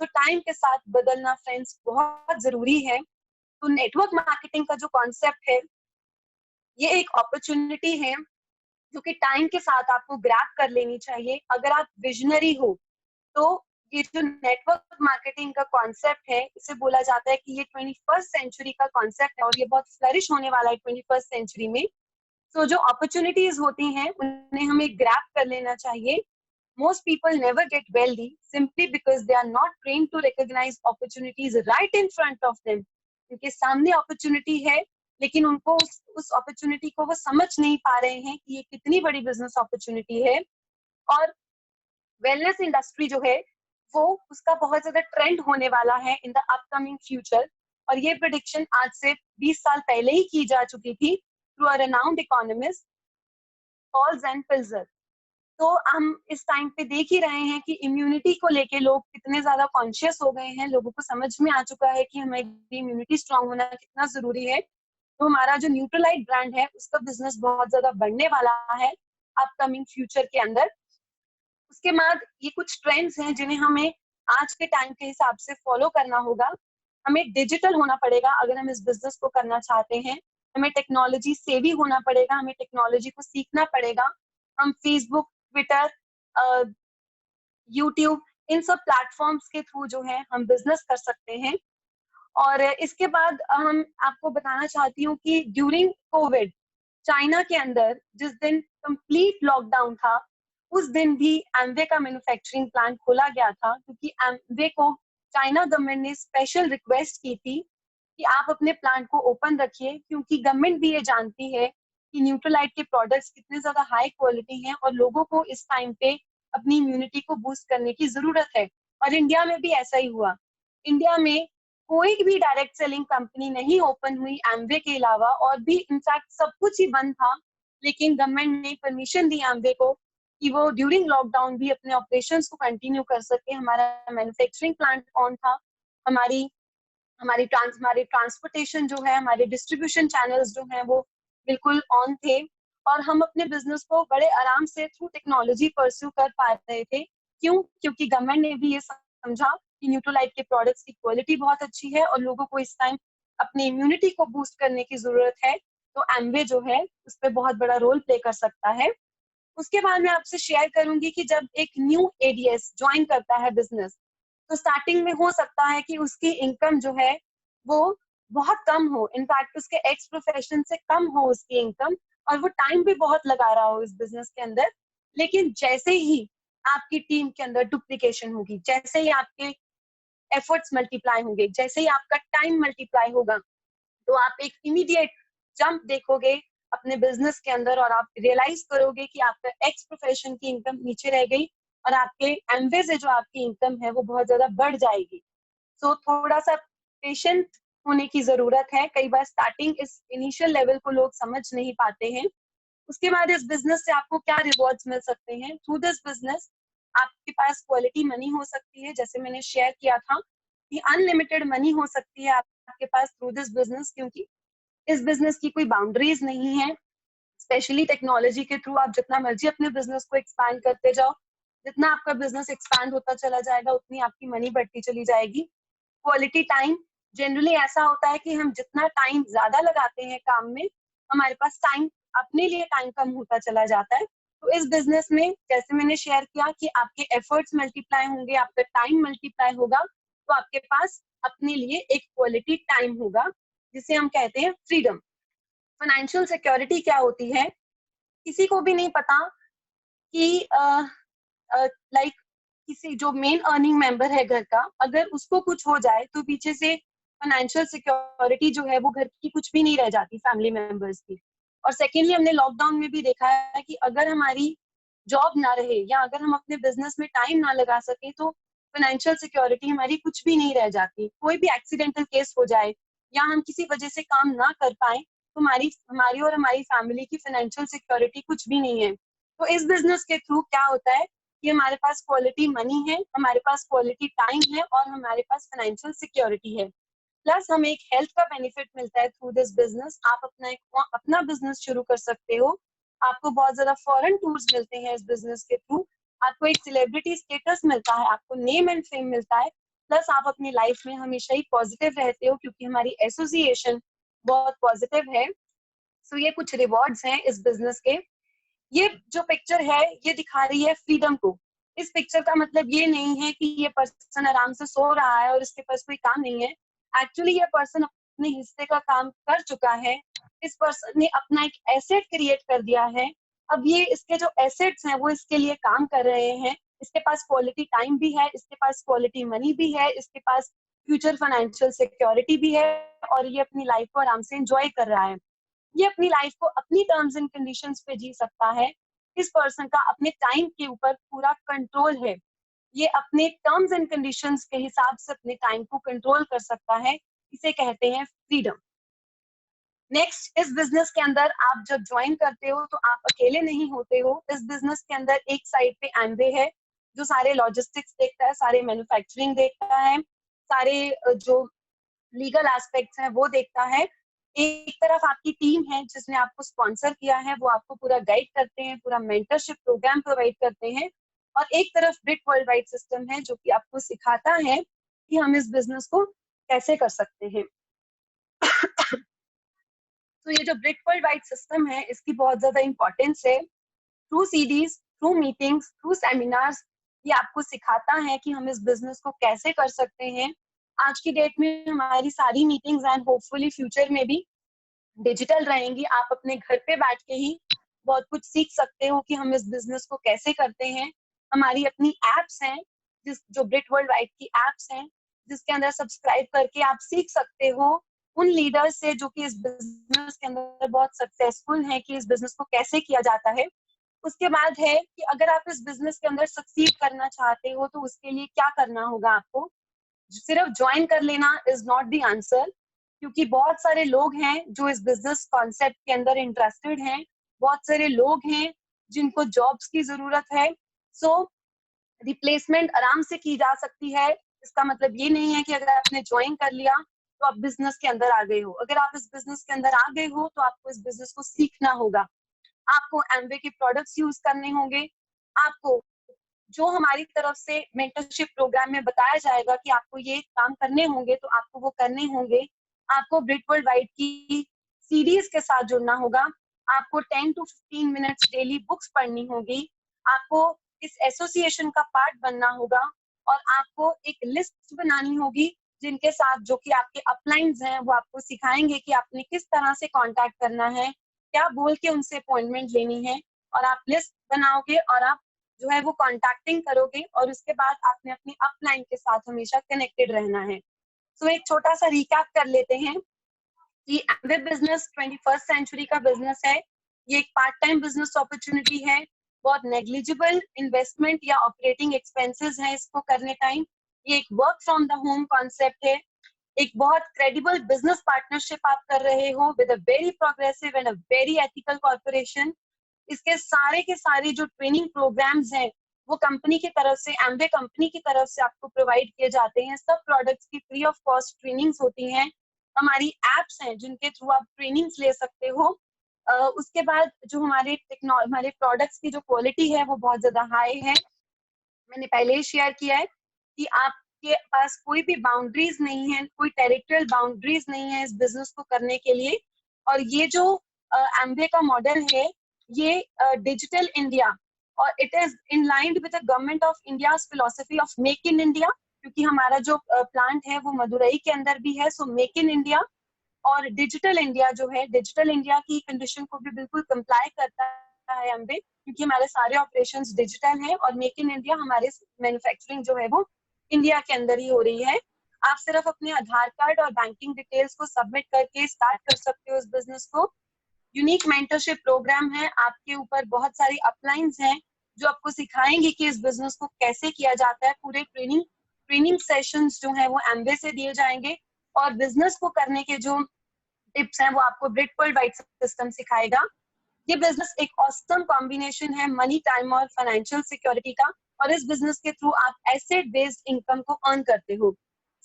सो टाइम के साथ बदलना फ्रेंड्स बहुत जरूरी है। तो नेटवर्क मार्केटिंग का जो कॉन्सेप्ट है, ये एक अपॉर्चुनिटी है जो कि टाइम के साथ आपको ग्रैब कर लेनी चाहिए। अगर आप विजनरी हो तो ये जो नेटवर्क मार्केटिंग का कॉन्सेप्ट है, इसे बोला जाता है कि ये 21st सेंचुरी का कॉन्सेप्ट है और ये बहुत फ्लरिश होने वाला है 21st सेंचुरी में। तो जो अपॉर्चुनिटीज होती हैं उन्हें हमें ग्रैब कर लेना चाहिए। Most people never get wealthy simply because they are not trained to recognize opportunities right in front of them. क्योंकि सामने अपॉर्चुनिटी है लेकिन उनको उस अपॉर्चुनिटी को वो समझ नहीं पा रहे हैं कि ये कितनी बड़ी बिजनेस अपॉर्चुनिटी है। और वेलनेस इंडस्ट्री जो है वो उसका बहुत ज्यादा ट्रेंड होने वाला है इन द अपकमिंग फ्यूचर। और ये प्रिडिक्शन आज से 20 साल पहले ही की जा चुकी थी through a renowned economist Paul Zane Pilzer. तो हम इस टाइम पे देख ही रहे हैं कि इम्यूनिटी को लेके लोग कितने ज्यादा कॉन्शियस हो गए हैं, लोगों को समझ में आ चुका है कि हमारी इम्यूनिटी स्ट्रांग होना कितना जरूरी है। तो हमारा जो न्यूट्रलाइट ब्रांड है उसका बिजनेस बहुत ज्यादा बढ़ने वाला है अपकमिंग फ्यूचर के अंदर। उसके बाद ये कुछ ट्रेंड्स हैं जिन्हें हमें आज के टाइम के हिसाब से फॉलो करना होगा। हमें डिजिटल होना पड़ेगा अगर हम इस बिजनेस को करना चाहते हैं, हमें टेक्नोलॉजी सेवी होना पड़ेगा, हमें टेक्नोलॉजी को सीखना पड़ेगा। हम फेसबुक, ट्विटर, यूट्यूब, इन सब प्लेटफॉर्म्स के थ्रू जो है हम बिजनेस कर सकते हैं। और इसके बाद हम आपको बताना चाहती हूँ कि ड्यूरिंग कोविड चाइना के अंदर जिस दिन कंप्लीट लॉकडाउन था, उस दिन भी एमवे का मैन्युफैक्चरिंग प्लांट खोला गया था, क्योंकि एमवे को चाइना गवर्नमेंट ने स्पेशल रिक्वेस्ट की थी कि आप अपने प्लांट को ओपन रखिए, क्योंकि गवर्नमेंट भी ये जानती है कि न्यूट्रलाइट के प्रोडक्ट्स कितने ज्यादा हाई क्वालिटी हैं और लोगों को इस टाइम पे अपनी इम्यूनिटी को बूस्ट करने की जरूरत है। और इंडिया में भी ऐसा ही हुआ। इंडिया में कोई भी डायरेक्ट सेलिंग कंपनी नहीं ओपन हुई एमवे के अलावा, और भी इनफैक्ट सब कुछ ही बंद था। लेकिन गवर्नमेंट ने परमिशन दी एमवे को कि वो ड्यूरिंग लॉकडाउन भी अपने ऑपरेशंस को कंटिन्यू कर सके। हमारा मैन्युफैक्चरिंग प्लांट ऑन था, हमारी हमारे ट्रांसपोर्टेशन जो है, हमारे डिस्ट्रीब्यूशन चैनल्स जो हैं वो बिल्कुल ऑन थे, और हम अपने बिजनेस को बड़े आराम से थ्रू टेक्नोलॉजी परस्यू कर पा रहे थे। क्यों? क्योंकि गवर्नमेंट ने भी ये समझा कि न्यूट्रोलाइट के प्रोडक्ट्स की क्वालिटी बहुत अच्छी है और लोगों को इस टाइम अपनी इम्यूनिटी को बूस्ट करने की जरूरत है। तो एमवे जो है उस पर बहुत बड़ा रोल प्ले कर सकता है। उसके बाद मैं आपसे शेयर करूंगी कि जब एक न्यू एडीएस ज्वाइन करता है बिजनेस, तो स्टार्टिंग में हो सकता है कि उसकी इनकम जो है वो बहुत कम हो, इनफैक्ट उसके एक्स प्रोफेशन से कम हो उसकी इनकम, और वो टाइम भी बहुत लगा रहा हो इस बिजनेस के अंदर। लेकिन जैसे ही आपकी टीम के अंदर डुप्लीकेशन होगी, जैसे ही आपके एफर्ट्स मल्टीप्लाई होंगे, जैसे ही आपका टाइम मल्टीप्लाई होगा, तो आप एक इमीडिएट जंप देखोगे अपने बिजनेस के अंदर और आप रियलाइज करोगे कि आपका एक्स प्रोफेशन की इनकम नीचे रह गई और आपके एमवे से जो आपकी इनकम है वो बहुत ज्यादा बढ़ जाएगी। सो थोड़ा सा पेशेंट होने की जरूरत है। कई बार स्टार्टिंग इस इनिशियल लेवल को लोग समझ नहीं पाते हैं। उसके बाद इस बिजनेस से आपको क्या रिवॉर्ड्स मिल सकते हैं थ्रू दिस बिजनेस? आपके पास क्वालिटी मनी हो सकती है, जैसे मैंने शेयर किया था कि अनलिमिटेड मनी हो सकती है आपके पास थ्रू दिस बिजनेस, क्योंकि इस बिजनेस की कोई बाउंड्रीज नहीं है। स्पेशली टेक्नोलॉजी के थ्रू आप जितना मर्जी अपने बिजनेस को एक्सपैंड करते जाओ, जितना आपका बिजनेस एक्सपैंड होता चला जाएगा उतनी आपकी मनी बढ़ती चली जाएगी। क्वालिटी टाइम, जनरली ऐसा होता है कि हम जितना टाइम ज्यादा लगाते हैं काम में, हमारे पास टाइम, अपने लिए टाइम कम होता चला जाता है। तो इस बिजनेस में जैसे मैंने शेयर किया कि आपके एफर्ट्स मल्टीप्लाई होंगे, आपका टाइम मल्टीप्लाई होगा, तो आपके पास अपने लिए एक क्वालिटी टाइम होगा, जिसे हम कहते हैं फ्रीडम। फाइनेंशियल सिक्योरिटी क्या होती है, किसी को भी नहीं पता कि लाइक किसी जो मेन अर्निंग मेंबर है घर का, अगर उसको कुछ हो जाए तो पीछे से फाइनेंशियल सिक्योरिटी जो है वो घर की कुछ भी नहीं रह जाती, फैमिली मेंबर्स की। और सेकेंडली हमने लॉकडाउन में भी देखा है कि अगर हमारी जॉब ना रहे या अगर हम अपने बिजनेस में टाइम ना लगा सके तो फाइनेंशियल सिक्योरिटी हमारी कुछ भी नहीं रह जाती। कोई भी एक्सीडेंटल केस हो जाए या हम किसी वजह से काम ना कर पाए तो हमारी हमारी और हमारी फैमिली की फाइनेंशियल सिक्योरिटी कुछ भी नहीं है। तो इस बिजनेस के थ्रू क्या होता है कि हमारे पास क्वालिटी मनी है, हमारे पास क्वालिटी टाइम है और हमारे पास फाइनेंशियल सिक्योरिटी है। प्लस हमें एक हेल्थ का बेनिफिट मिलता है थ्रू दिस बिजनेस। आप अपना बिजनेस शुरू कर सकते हो, आपको बहुत ज्यादा फॉरेन टूर्स मिलते हैं इस बिजनेस के थ्रू, आपको एक सेलिब्रिटी स्टेटस मिलता है, आपको नेम एंड फेम मिलता है, प्लस आप अपनी लाइफ में हमेशा ही पॉजिटिव रहते हो क्योंकि हमारी एसोसिएशन बहुत पॉजिटिव है। सो ये कुछ रिवॉर्ड्स हैं इस बिजनेस के। ये जो पिक्चर है ये दिखा रही है फ्रीडम को। इस पिक्चर का मतलब ये नहीं है कि ये पर्सन आराम से सो रहा है और इसके पास कोई काम नहीं है। एक्चुअली ये पर्सन अपने हिस्से का काम कर चुका है, इस पर्सन ने अपना एक एसेट क्रिएट कर दिया है। अब ये इसके जो एसेट्स हैं वो इसके लिए काम कर रहे हैं, इसके पास क्वालिटी टाइम भी है, इसके पास क्वालिटी मनी भी है, इसके पास फ्यूचर फाइनेंशियल सिक्योरिटी भी है और ये अपनी लाइफ को आराम से एंजॉय कर रहा है। ये अपनी लाइफ को अपनी टर्म्स एंड कंडीशंस पे जी सकता है। इस पर्सन का अपने टाइम के ऊपर पूरा कंट्रोल है, ये अपने टर्म्स एंड कंडीशंस के हिसाब से अपने टाइम को कंट्रोल कर सकता है, इसे कहते हैं फ्रीडम। नेक्स्ट, इस बिजनेस के अंदर आप जब ज्वाइन करते हो तो आप अकेले नहीं होते हो। इस बिजनेस के अंदर एक साइड पे एमवे है जो सारे लॉजिस्टिक्स देखता है, सारे मैन्युफैक्चरिंग देखता है, सारे जो लीगल एस्पेक्ट्स हैं वो देखता है। एक तरफ आपकी टीम है जिसने आपको स्पॉन्सर किया है, वो आपको पूरा गाइड करते हैं, पूरा मेंटरशिप प्रोग्राम प्रोवाइड करते हैं। और एक तरफ ब्रिट वर्ल्ड वाइड सिस्टम है जो कि आपको सिखाता है कि हम इस बिजनेस को कैसे कर सकते हैं। तो ये जो ब्रिट वर्ल्ड वाइड सिस्टम है इसकी बहुत ज्यादा इंपॉर्टेंस है। Through CDs, through meetings, through seminars ये आपको सिखाता है कि हम इस बिजनेस को कैसे कर सकते हैं। आज की डेट में हमारी सारी मीटिंग्स एंड होपफुली फ्यूचर में भी डिजिटल रहेंगी। आप अपने घर पे बैठ के ही बहुत कुछ सीख सकते हो कि हम इस बिजनेस को कैसे करते हैं। हमारी अपनी एप्स हैं, जो ब्रिट वर्ल्ड वाइड की एप्स हैं, जिसके अंदर सब्सक्राइब करके आप सीख सकते हो उन लीडर्स से जो कि इस बिजनेस के अंदर बहुत सक्सेसफुल हैं कि इस बिजनेस को कैसे किया जाता है। उसके बाद है कि अगर आप इस बिजनेस के अंदर सक्सीड करना चाहते हो तो उसके लिए क्या करना होगा आपको। सिर्फ ज्वाइन कर लेना इज नॉट द आंसर, क्योंकि बहुत सारे लोग हैं जो इस बिजनेस कॉन्सेप्ट के अंदर इंटरेस्टेड हैं, बहुत सारे लोग हैं जिनको जॉब्स की जरूरत है। सो रिप्लेसमेंट आराम से की जा सकती है। इसका मतलब ये नहीं है कि अगर आपने ज्वाइन कर लिया तो आप बिजनेस के अंदर आ गए हो। अगर आप इस बिजनेस के अंदर आ गए हो तो आपको इस बिजनेस को सीखना होगा, आपको एमवे के प्रोडक्ट्स यूज करने होंगे, आपको जो हमारी तरफ से मेंटरशिप प्रोग्राम में बताया जाएगा कि आपको ये काम करने होंगे तो आपको वो करने होंगे। आपको ब्रिट वर्ल्ड वाइड की सीरीज के साथ जुड़ना होगा, आपको 10 to 15 मिनट्स डेली बुक्स पढ़नी होगी, आपको इस एसोसिएशन का पार्ट बनना होगा और आपको एक लिस्ट बनानी होगी जिनके साथ जो कि आपके अपलाइंस हैं वो आपको सिखाएंगे कि आपने किस तरह से कांटेक्ट करना है, क्या बोल के उनसे अपॉइंटमेंट लेनी है। और आप लिस्ट बनाओगे और आप जो है वो कॉन्टैक्टिंग करोगे और उसके बाद आपने अपनी अपलाइन के साथ हमेशा कनेक्टेड रहना है। तो एक छोटा सा रिकैप कर लेते हैं कि एमवे बिजनेस 21st सेंचुरी का बिजनेस है। ये एक पार्ट टाइम बिजनेस अपॉर्चुनिटी है, बहुत नेग्लिजिबल इन्वेस्टमेंट या ऑपरेटिंग एक्सपेंसेस है इसको करने टाइम। ये एक work from the home concept है, एक बहुत क्रेडिबल बिजनेस पार्टनरशिप आप कर रहे हो with a very progressive and a very ethical corporation. इसके सारे के सारे जो ट्रेनिंग प्रोग्राम्स हैं वो कंपनी की तरफ से, एमवे कंपनी की तरफ से आपको प्रोवाइड किए जाते हैं। सब प्रोडक्ट्स की फ्री ऑफ कॉस्ट ट्रेनिंग्स होती हैं। हमारी एप्स हैं जिनके थ्रू आप ट्रेनिंग्स ले सकते हो। उसके बाद जो हमारे प्रोडक्ट्स की जो क्वालिटी है वो बहुत ज्यादा हाई है। मैंने पहले ही शेयर किया है कि आप के पास कोई भी बाउंड्रीज नहीं है, कोई टेरिटोरियल बाउंड्रीज नहीं है इस बिजनेस को करने के लिए। और ये जो एमवे का मॉडल है, ये डिजिटल इंडिया, और it is in line with the government of India philosophy of make in India, क्योंकि हमारा जो प्लांट है वो मदुरई के अंदर भी है। सो मेक इन इंडिया और डिजिटल इंडिया जो है, डिजिटल इंडिया की कंडीशन को भी बिल्कुल कंप्लाई करता है एमवे, क्योंकि हमारे सारे ऑपरेशंस डिजिटल हैं और मेक इन इंडिया हमारे मैन्युफैक्चरिंग जो है वो इंडिया के अंदर ही हो रही है। आप सिर्फ अपने आधार कार्ड और बैंकिंग डिटेल्स को सबमिट करके स्टार्ट कर सकते हो इस बिजनेस को। यूनिक मेंटरशिप प्रोग्राम है, आपके ऊपर बहुत सारी अपलाइंस हैं जो आपको सिखाएंगे कि इस बिजनेस को कैसे किया जाता है। पूरे ट्रेनिंग सेशंस जो है वो एमवे से दिए जाएंगे, और बिजनेस को करने के जो टिप्स हैं वो आपको ब्रिट वर्ल्ड वाइड सिस्टम सिखाएगा। ये बिजनेस एक ऑसम कॉम्बिनेशन है मनी, टाइम और फाइनेंशियल सिक्योरिटी का, और इस बिजनेस के थ्रू आप एसेट बेस्ड इनकम को अर्न करते हो।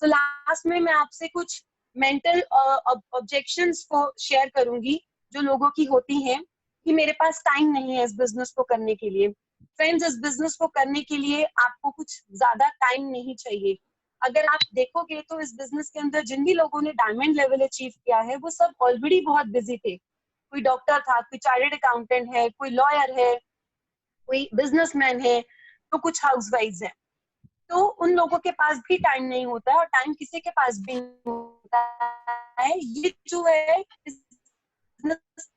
सो लास्ट में मैं आपसे कुछ मेंटल ऑब्जेक्शंस को शेयर करूंगी जो लोगों की होती हैं, कि मेरे पास टाइम नहीं है इस बिजनेस को करने के लिए। फ्रेंड्स, इस बिजनेस को करने के लिए आपको कुछ ज्यादा टाइम नहीं चाहिए। अगर आप देखोगे तो इस बिजनेस के अंदर जिन भी लोगों ने डायमंड लेवल अचीव किया है वो सब ऑलरेडी बहुत बिजी थे। कोई डॉक्टर था, कोई चार्टर्ड अकाउंटेंट है, कोई लॉयर है, कोई बिजनेसमैन है, तो कुछ हाउसवाइफ्स हैं। तो उन लोगों के पास भी टाइम नहीं होता है, और टाइम किसी के पास भी नहीं होता है। ये जो है बिजनेस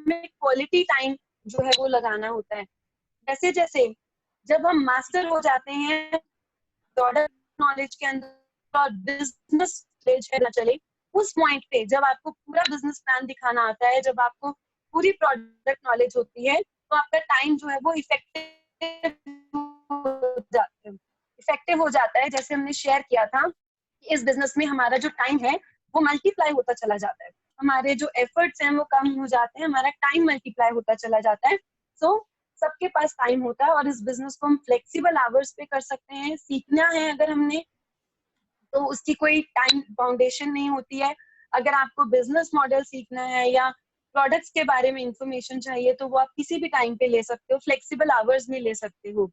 में क्वालिटी टाइम जो है वो लगाना होता है। जैसे जैसे जब हम मास्टर हो जाते हैं प्रोडक्ट नॉलेज के अंदर और बिजनेस नॉलेज है ना चले, उस पॉइंट पे जब आपको पूरा बिजनेस प्लान दिखाना आता है, जब आपको पूरी प्रोडक्ट नॉलेज होती है, तो आपका टाइम जो है वो इफेक्टिव हो जाता है। जैसे हमने शेयर किया था कि इस बिजनेस में हमारा जो टाइम है वो मल्टीप्लाई होता चला जाता है, हमारे जो एफर्ट्स हैं वो कम हो जाते हैं, हमारा टाइम मल्टीप्लाई होता चला जाता है। सो सबके पास टाइम होता है, और इस बिजनेस को हम फ्लेक्सिबल आवर्स पे कर सकते हैं। सीखना है अगर हमने, तो उसकी कोई टाइम बाउंडेशन नहीं होती है। अगर आपको बिजनेस मॉडल सीखना है या प्रोडक्ट्स के बारे में इंफॉर्मेशन चाहिए, तो वो आप किसी भी टाइम पे ले सकते हो, फ्लेक्सिबल आवर्स में ले सकते हो।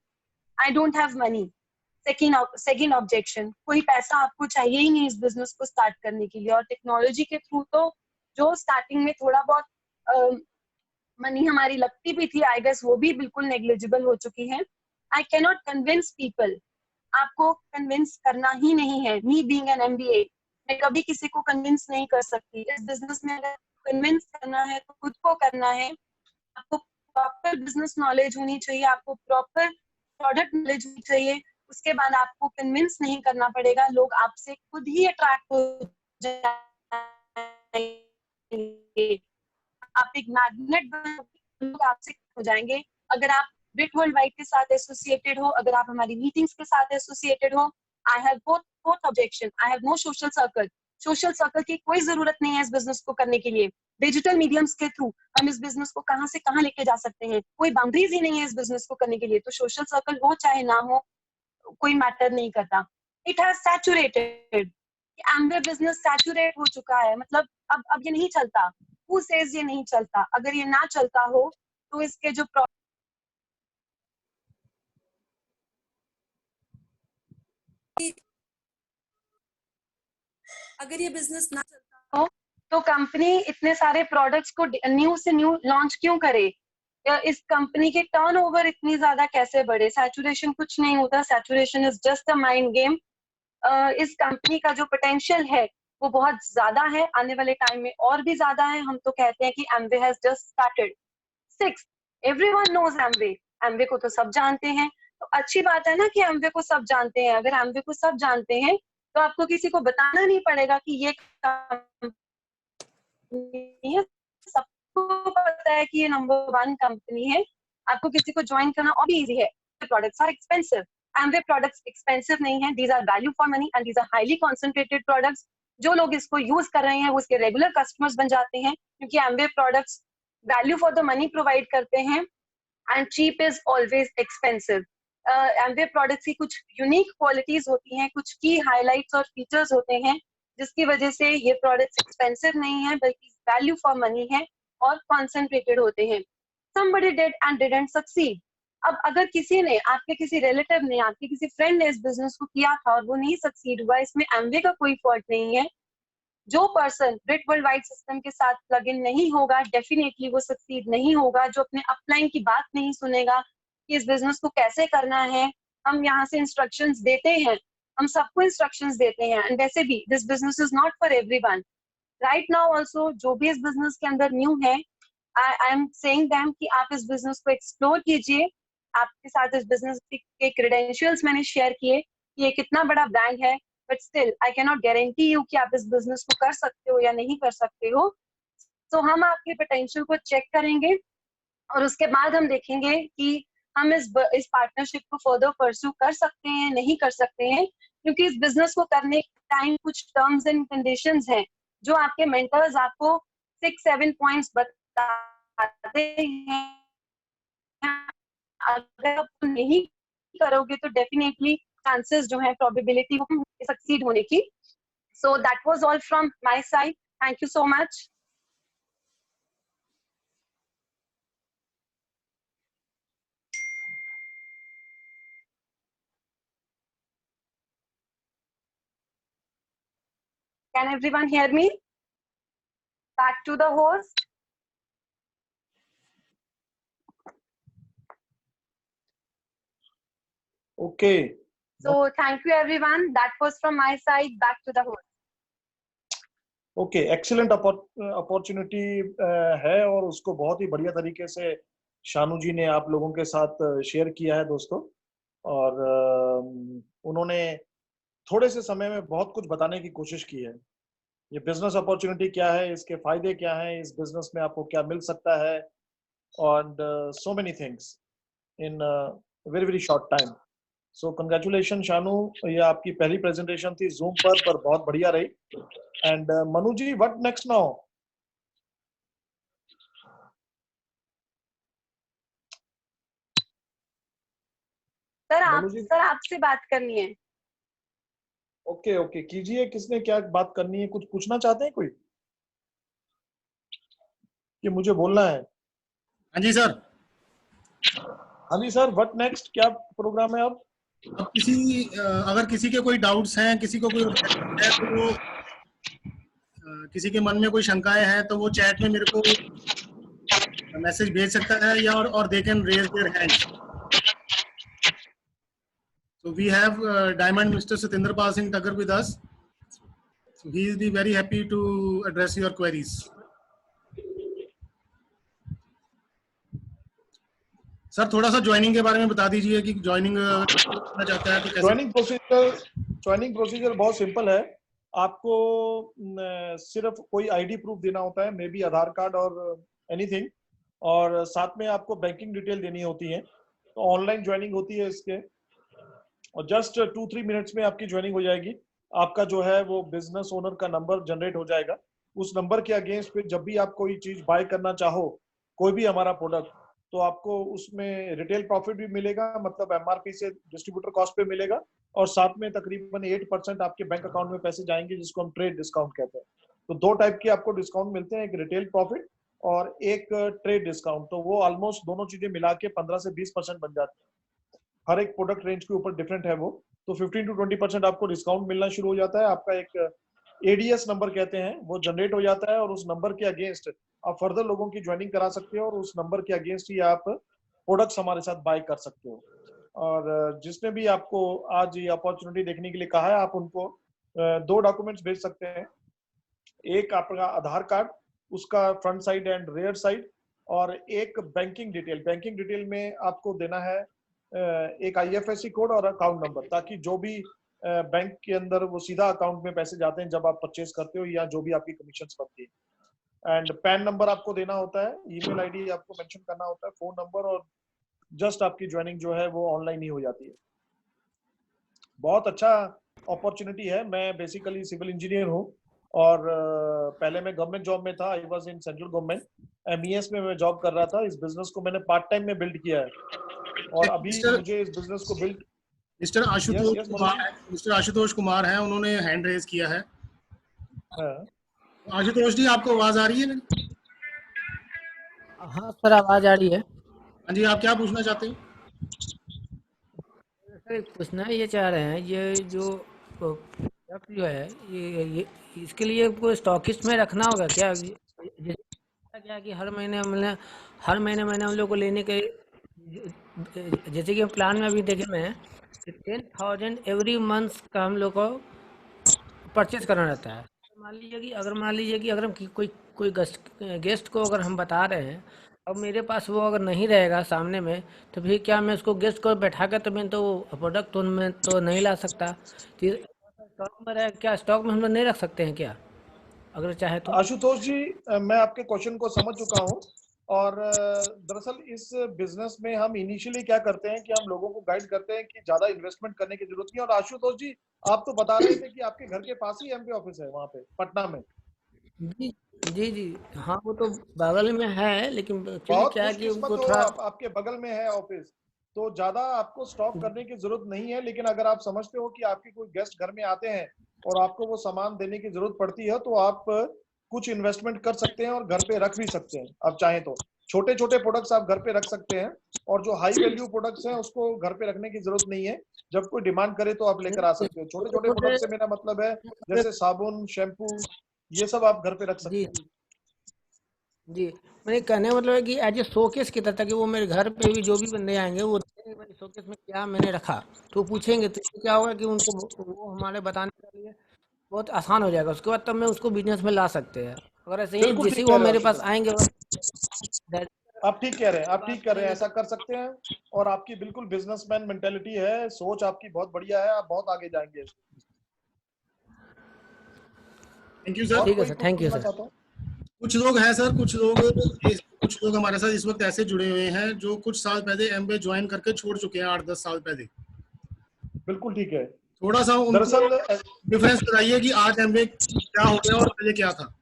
I don't have money, second objection, कोई पैसा आपको चाहिए ही नहीं इस बिजनेस को स्टार्ट करने के लिए। और टेक्नोलॉजी के थ्रू तो जो स्टार्टिंग में थोड़ा बहुत मनी हमारी लगती भी थी, आई गेस वो भी बिल्कुल नेग्लिजिबल हो चुकी है। I can not convince people, आपको कन्विंस करना ही नहीं है। मी बीइंग एन एमबीए, मैं कभी किसी को कन्विंस नहीं कर सकती इस बिजनेस में। अगर कन्विंस करना है तो खुद को करना है। आपको प्रॉपर बिजनेस नॉलेज होनी चाहिए, आपको प्रॉपर प्रोडक्ट नॉलेज होनी चाहिए। उसके बाद आपको कन्विंस नहीं करना पड़ेगा, लोग आपसे खुद ही अट्रैक्ट हो जाएंगे। आप एक मैग्नेट, लोग आपसे हो जाएंगे। अगर आप ब्रिट वर्ल्ड वाइड के साथ एसोसिएटेड हो, अगर आप हमारी मीटिंग्स के साथ एसोसिएटेड हो, I have both objection, I have no social circle. Social circle की कोई जरूरत नहीं है इस बिजनेस को करने के लिए। डिजिटल मीडियम्स के थ्रू हम इस बिजनेस को कहां से कहां लेके जा सकते हैं, कोई बाउंड्रीज ही नहीं है इस बिजनेस को करने के लिए। तो सोशल सर्कल हो चाहे ना हो, कोई मैटर नहीं करता। It has saturated, एम्बे business saturate हो चुका है, मतलब अब ये नहीं चलता। हु सेज ये नहीं चलता? अगर ये ना चलता हो तो इसके जो अगर ये बिजनेस ना चलता हो तो कंपनी इतने सारे प्रोडक्ट्स को न्यू से न्यू लॉन्च क्यों करे? इस कंपनी के टर्नओवर इतनी ज्यादा कैसे बढ़े? सैचुरेशन कुछ नहीं होता, saturation is just a mind game. इस कंपनी का जो पोटेंशियल है वो बहुत ज्यादा है, आने वाले टाइम में और भी ज्यादा है। हम तो कहते हैं कि Amway has just started. Six, everyone knows Amway, Amway को तो सब जानते हैं। तो अच्छी बात है ना कि एमवे को सब जानते हैं। अगर एमवे को सब जानते हैं तो आपको किसी को बताना नहीं पड़ेगा कि ये कंपनी है, सबको पता है कि ये नंबर 1 कंपनी है। आपको किसी को ज्वाइन करना और भी इजी है। Products are expensive, Amway products expensive नहीं है, these are value for money and these are highly concentrated products. जो लोग इसको यूज कर रहे हैं वो इसके रेगुलर कस्टमर्स बन जाते हैं, क्योंकि Amway products value for the money provide करते हैं and cheap is always expensive. Amway products की कुछ यूनिक क्वालिटीज होती हैं, कुछ की हाईलाइट्स और फीचर्स होते हैं जिसकी वजह से ये प्रोडक्ट्स एक्सपेंसिव नहीं है बल्कि वैल्यू फॉर मनी है और कॉन्सेंट्रेटेड होते हैं। somebody did and didn't succeed, अब अगर किसी ने, आपके किसी रिलेटिव ने, आपके किसी फ्रेंड ने इस बिजनेस को किया था और वो नहीं सक्सीड हुआ, इसमें एमवे का कोई फॉल्ट नहीं है। जो person grid world wide system के साथ प्लग इन नहीं होगा, डेफिनेटली वो सक्सीड नहीं होगा। जो अपने अपलाइन की बात नहीं सुनेगा कि इस बिजनेस को कैसे करना है, हम यहाँ से इंस्ट्रक्शंस देते हैं, हम सबको इंस्ट्रक्शंस देते हैं। एंड वैसे भी this business is not for everyone. Right now also जो भी इस बिजनेस के अंदर न्यू है, आई एम सेइंग देम कि आप इस बिजनेस को एक्सप्लोर कीजिए। आपके साथ इस बिजनेस के क्रेडेंशियल्स मैंने शेयर किए कि ये कितना बड़ा ब्रांड है, but still I can not guarantee you कि आप इस बिजनेस को कर सकते हो या नहीं कर सकते हो। तो हम आपके पोटेंशियल को चेक करेंगे और उसके बाद हम देखेंगे कि हम इस पार्टनरशिप को फर्दर परस्यू कर सकते हैं, नहीं कर सकते हैं। क्योंकि इस बिजनेस को करने के टाइम कुछ टर्म्स एंड कंडीशंस हैं जो आपके मेंटर्स आपको 6-7 पॉइंट्स बताते हैं। अगर आप नहीं करोगे तो डेफिनेटली चांसेस जो है, प्रोबेबिलिटी सक्सीड होने की। So that was all from my side. Thank you so much. Can everyone hear me? Back to the host. Okay. So thank you everyone. That was from my side. Back to the host. Okay, excellent opportunity है और उसको बहुत ही बढ़िया तरीके से शानू जी ने आप लोगों के साथ शेयर किया है दोस्तों। और उन्होंने थोड़े से समय में बहुत कुछ बताने की कोशिश की है। ये बिजनेस अपॉर्चुनिटी क्या है, इसके फायदे क्या हैं, इस बिजनेस में आपको क्या मिल सकता है, और so many things in very very short time. So congratulation Shanu, ये आपकी पहली प्रेजेंटेशन थी जूम पर बहुत बढ़िया रही। And Manu ji, what next now? Sir आपसे बात करनी है। ओके ओके, कीजिए। किसने क्या बात करनी है? कुछ पूछना चाहते हैं कोई कि मुझे बोलना है? हाँ जी सर। हाँ जी सर, व्हाट नेक्स्ट? क्या प्रोग्राम है अब अगर किसी के कोई डाउट्स हैं, किसी को कोई है तो वो किसी के मन में कोई शंकाएं हैं तो वो चैट में मेरे को मैसेज भेज सकता है, या और they can raise their hands. So we have Diamond Mr. Satinder Pal Singh Taggar with us. So he is very happy to address your queries. Sir थोड़ा सा ज्वाइनिंग के बारे में बता दीजिए कि ज्वाइनिंग करना चाहता है तो कैसे? ज्वाइनिंग प्रोसीजर बहुत सिंपल है। आपको सिर्फ कोई आईडी प्रूफ देना होता है, मे बी आधार कार्ड और एनीथिंग, और साथ में आपको बैंकिंग डिटेल देनी होती है। तो ऑनलाइन ज्वाइनिंग होती है इसके, और जस्ट 2-3 मिनट्स में आपकी ज्वाइनिंग हो जाएगी। आपका जो है वो बिजनेस ओनर का नंबर जनरेट हो जाएगा। उस नंबर के अगेंस्ट पे जब भी आप कोई चीज बाय करना चाहो, कोई भी हमारा प्रोडक्ट, तो आपको उसमें रिटेल प्रॉफिट भी मिलेगा, मतलब एमआरपी से डिस्ट्रीब्यूटर कॉस्ट पे मिलेगा, और साथ में तकरीबन 8% आपके बैंक अकाउंट में पैसे जाएंगे, जिसको हम ट्रेड डिस्काउंट कहते हैं। तो 2 टाइप के आपको डिस्काउंट मिलते हैं, एक रिटेल प्रॉफिट और एक ट्रेड डिस्काउंट। तो वो ऑलमोस्ट दोनों चीजें मिला के 15 से 20% बन जाती है। हर एक प्रोडक्ट रेंज के ऊपर डिफरेंट है वो। तो 15 to 20% आपको डिस्काउंट मिलना शुरू हो जाता है। आपका एक एडीएस नंबर कहते हैं, वो जनरेट हो जाता है, और उस नंबर के अगेंस्ट आप फर्दर लोगों की ज्वाइनिंग करा सकते हो, और उस नंबर के अगेंस्ट ही आप प्रोडक्ट्स हमारे साथ बाय कर सकते हो। और जिसने भी आपको आज ये अपॉर्चुनिटी देखने के लिए कहा है, आप उनको 2 डॉक्यूमेंट्स भेज सकते हैं। एक आपका आधार कार्ड, उसका front side and rear side, और एक बैंकिंग डिटेल। बैंकिंग डिटेल में आपको देना है एक आईएफएससी कोड और अकाउंट नंबर, ताकि जो भी बैंक के अंदर वो सीधा अकाउंट में पैसे जाते हैं जब आप परचेज करते हो, या जो भी आपकी कमीशन बनती है। एंड पैन नंबर आपको देना होता है, ईमेल आईडी आपको मेंशन करना होता है, फोन नंबर, और जस्ट आपकी ज्वाइनिंग जो है वो ऑनलाइन ही हो जाती है। बहुत अच्छा अपॉर्चुनिटी है। मैं बेसिकली सिविल इंजीनियर हूँ, और पहले मैं गवर्नमेंट जॉब में था। I was in central government, MES में मैं जॉब कर रहा था। इस बिजनेस को मैंने पार्ट टाइम में बिल्ड किया है, और अभी मुझे इस बिजनेस को बिल्ड मिस्टर आशुतोष कुमार हैं, उन्होंने हैंड रेज किया है। आशुतोष जी, आपको आवाज आ रही है? हाँ सर, आवाज आ रही है। हाँ जी, आप क्या पूछना चाहते हैं? पूछना ये चाह रहे हैं, ये जो प्रोडक्ट जो है ये इसके लिए कोई स्टॉकिस्ट में रखना होगा क्या? जैसे क्या कि हर महीने मैंने हम लोग को लेने के, जैसे कि प्लान में अभी देखे मैं 10,000 एवरी मंथ का हम लोग को परचेज करना रहता है। मान लीजिए कि अगर हम कोई गेस्ट को अगर हम बता रहे हैं, अब मेरे पास वो अगर नहीं रहेगा सामने में, तो फिर क्या मैं उसको गेस्ट को बैठा कर तो मैं तो प्रोडक्ट तो मैं तो नहीं ला सकता। तो स्टॉक में रहे, क्या स्टॉक में हम लोग नहीं रख सकते हैं क्या, अगर चाहे तो? आशुतोष जी, मैं आपके क्वेश्चन को समझ चुका हूं। और दरअसल इस बिजनेस में हम इनिशियली क्या करते हैं कि हम लोगों को गाइड करते हैं कि ज्यादा इन्वेस्टमेंट करने की जरूरत नहीं है। और आशुतोष जी, आप तो बता रहे थे कि आपके घर के पास ही एमपी ऑफिस है वहां पे पटना में। जी जी जी। हाँ, वो तो बगल में है, लेकिन एक्चुअली बहुत क्या है कि खुशकिस्मत उनको हो थोड़ा आप, आपके बगल में है ऑफिस। तो ज्यादा आपको स्टॉक करने की जरूरत नहीं है। लेकिन अगर आप समझते हो कि आपके कोई गेस्ट घर में आते हैं और आपको वो सामान देने की जरूरत पड़ती है, तो आप कुछ इन्वेस्टमेंट कर सकते हैं और घर पे रख भी सकते हैं। आप चाहें तो छोटे छोटे प्रोडक्ट्स आप घर पे रख सकते हैं, और जो हाई वैल्यू प्रोडक्ट्स हैं उसको घर पे रखने की जरूरत नहीं है। जब कोई डिमांड करे तो आप लेकर आ सकते हो। छोटे छोटे छोटे प्रोडक्ट से मेरा मतलब है जैसे साबुन, शैम्पू, ये सब आप घर पे रख जी सकते हैं। जी जी। मेरे कहने का मतलब है कि एज ए शोकेस की तरह, कि वो मेरे घर पे भी जो भी बंदे आएंगे वो देखेंगे भाई शोकेस में क्या मैंने रखा, तो वो पूछेंगे, तो इससे क्या होगा कि उनको वो हमारे बताने के लिए बहुत आसान हो जाएगा। उसके बाद तब मैं उसको बिजनेस में ला सकते हैं। अगर ऐसे ही बिल्कुल जैसे ठीक ही कह वो रहे हो मेरे पास आशुतोष। आएंगे आप ठीक कह रहे हैं, आप बात ठीक कर रहे हैं, करेंगे ऐसा तो कर सकते हैं। और आपकी बिल्कुल बिजनेसमैन मेंटेलिटी है, सोच आपकी बहुत बढ़िया है, आप बहुत आगे जाएंगे। Thank you sir. और ठीक है कोई सर, कुछ थैंक यू पूछना सर। चाहता हूँ? कुछ लोग हैं सर, कुछ लोग हमारे साथ इस वक्त ऐसे जुड़े हुए हैं जो कुछ साल पहले एमबीए ज्वाइन करके छोड़ चुके हैं, 8-10 साल पहले। बिल्कुल ठीक है। थोड़ा सा उनको दरअसल डिफरेंस बताइए कि आज एमबीए क्या हो गया और पहले क्या था।